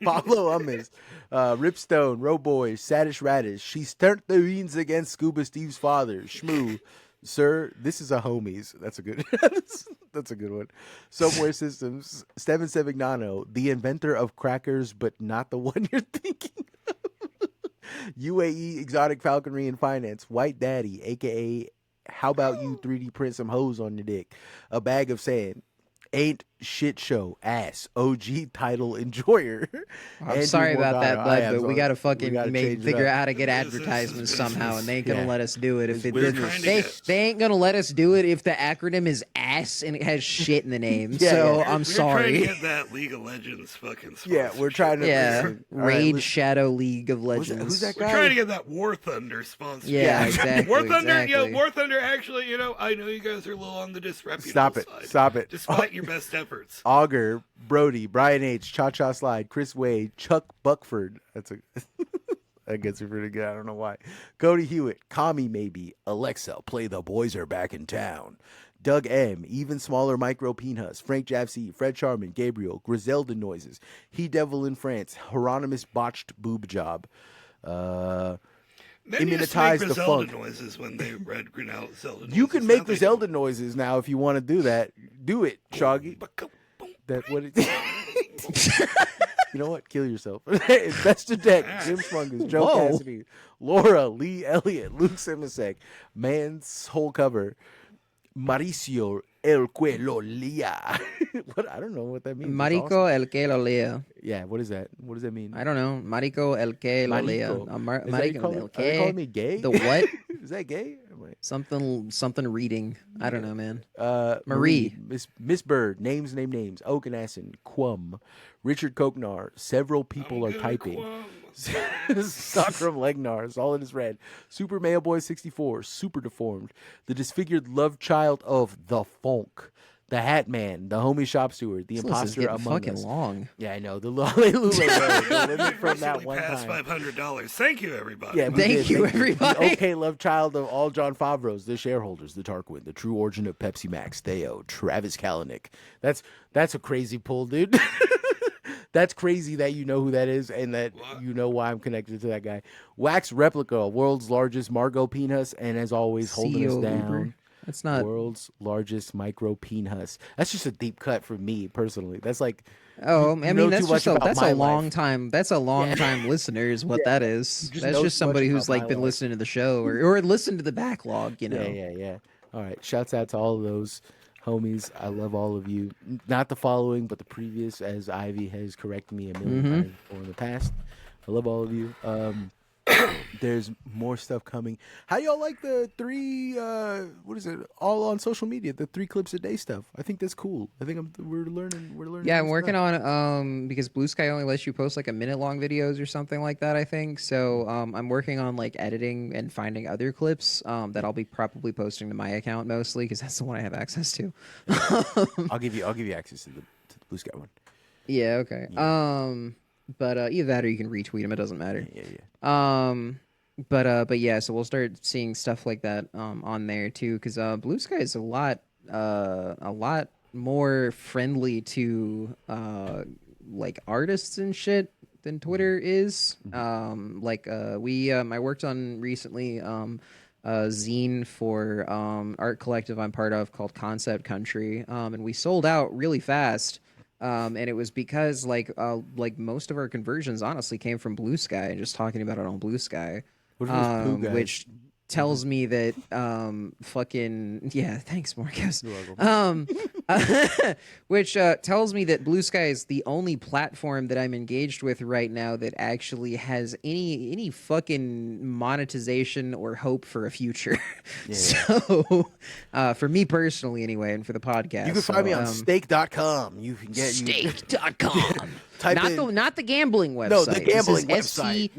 Pablo Ummis, Ripstone, Roboy, Sadish Radish, She's turned the beans against Scuba Steve's father, Shmoo, Sir, this is a homies. That's a good. That's a good one. Somewhere Systems, Steven Sevignano, the inventor of crackers, but not the one you're thinking of. UAE Exotic Falconry and Finance, White Daddy, aka How About You 3D print some hoes on your dick, a bag of sand. Ain't shit show ass OG title enjoyer. I'm sorry about that, bud, but we gotta figure out how to get advertisements somehow, and they ain't gonna let us do it if it doesn't. They ain't gonna let us do it if the acronym is ass and it has shit in the name. I'm sorry. We're trying to get that League of Legends fucking sponsor. Yeah, we're trying to. Raid Shadow League of Legends. Who's that guy? We're trying to get that War Thunder sponsor. Yeah, exactly. War Thunder, War Thunder. Actually, I know you guys are a little on the disreputable side. Stop it. Despite your best efforts. Augur, Brody, Brian H, Cha Cha Slide, Chris Wade, Chuck Buckford. That's a that gets me pretty good. I don't know why. Cody Hewitt, Kami maybe, Alexa, play The Boys Are Back in Town. Doug M, even smaller Micro Peanhuts, Frank Javsey, Fred Charman, Gabriel, Griselda Noises, He Devil in France, Hieronymus Botched Boob Job. Then Immunitize the Griselda funk. Noises when they read Zelda noises. You can make Griselda noises now if you want to do that. Do it, Shoggy. That what it You know what? Kill yourself. Investor Deck, Jim Schmungus, Joe Cassidy, Laura, Lee Elliott, Luke Simasek, Man's Whole Cover, Mauricio El Cuelo Lia. What? I don't know what that means. Marico El Que Lo Lea. Yeah, what is that? What does that mean? I don't know. Marico El Que Lo Lea. Marico El Que. Are they calling me gay? The what? Is that gay? Something reading. I don't know, man. Marie. Miss Bird. Names. Okenassen. Quum. Richard Koknar. Several people are typing. Sakram Legnar. Solid as red. Super Mail Boy 64. Super deformed. The disfigured love child of the funk. The Hat Man, the homie shop steward, the imposter among fucking us. Long. Yeah, I know. The limit from that one past time. $500. Thank you, everybody. Yeah, thank you, everybody. The okay love child of all John Favreau's, the shareholders, the Tarquin, the true origin of Pepsi Max, Theo, Travis Kalanick. That's a crazy pull, dude. That's crazy that you know who that is and that you know why I'm connected to that guy. Wax Replica, world's largest Margot Peanut, and as always, holding us down. Uber. That's not world's largest micro peanut. That's just a deep cut for me personally. That's like that's a long time. That's a long time listener is what that is. That's just somebody who's been listening to the show or listened to the backlog. Yeah. All right. Shouts out to all of those homies. I love all of you. Not the following, but the previous, as Ivy has corrected me a million times before in the past. I love all of you. There's more stuff coming. How y'all like the 3 all on social media, the 3 clips a day stuff? I think that's cool. I think we're learning. Yeah, I'm working on because Blue Sky only lets you post like a minute long videos or something like that, I think. So I'm working on like editing and finding other clips that I'll be probably posting to my account mostly, because that's the one I have access to. I'll give you access to the Blue Sky one. Yeah, okay. Yeah. But either that or you can retweet them, it doesn't matter. Yeah. But yeah, so we'll start seeing stuff like that on there too, because Blue Sky is a lot more friendly to like artists and shit than Twitter is. I worked on recently a zine for art collective I'm part of called Concept Country, and we sold out really fast. And it was because like most of our conversions honestly came from Blue Sky and just talking about it on Blue Sky, which tells me that fucking yeah, thanks Marcos. Which tells me that Blue Sky is the only platform that I'm engaged with right now that actually has any fucking monetization or hope for a future. Yeah. So for me personally anyway, and for the podcast, you can find me on stake.com. You can get stake.com. Not the gambling website. No, the gambling website.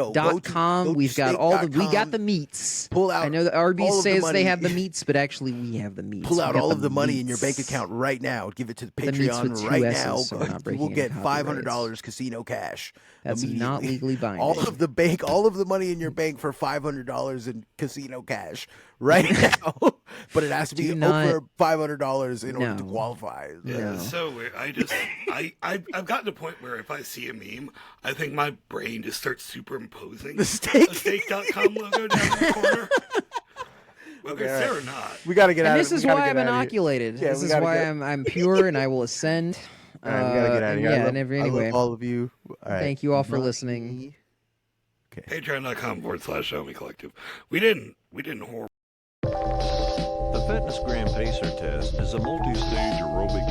STEAK.com. We've got we got the meats. Pull out. I know that Arby's says they have the meats, but actually we have the meats. Pull out all of the money in your bank account right now. Give it to the Patreon right now. So we'll get $500 casino cash. That's not legally binding. All of the money in your bank for $500 in casino cash right now. But it has to be over $500 in order to qualify. Yeah, it's so weird. I've gotten to a point where if I see a meme, I think my brain just starts superimposing the stake.com logo down the corner. Whether it's there or not. We got to get out of here. This is why I'm inoculated. Yeah, this is why I'm pure and I will ascend. All right, we got to get out of here. Yeah, anyway. I love all of you. All right. Thank you all for listening. Okay. Patreon.com/HomieCollective. We didn't horror. The Fitness Gram Pacer test is a multi-stage aerobic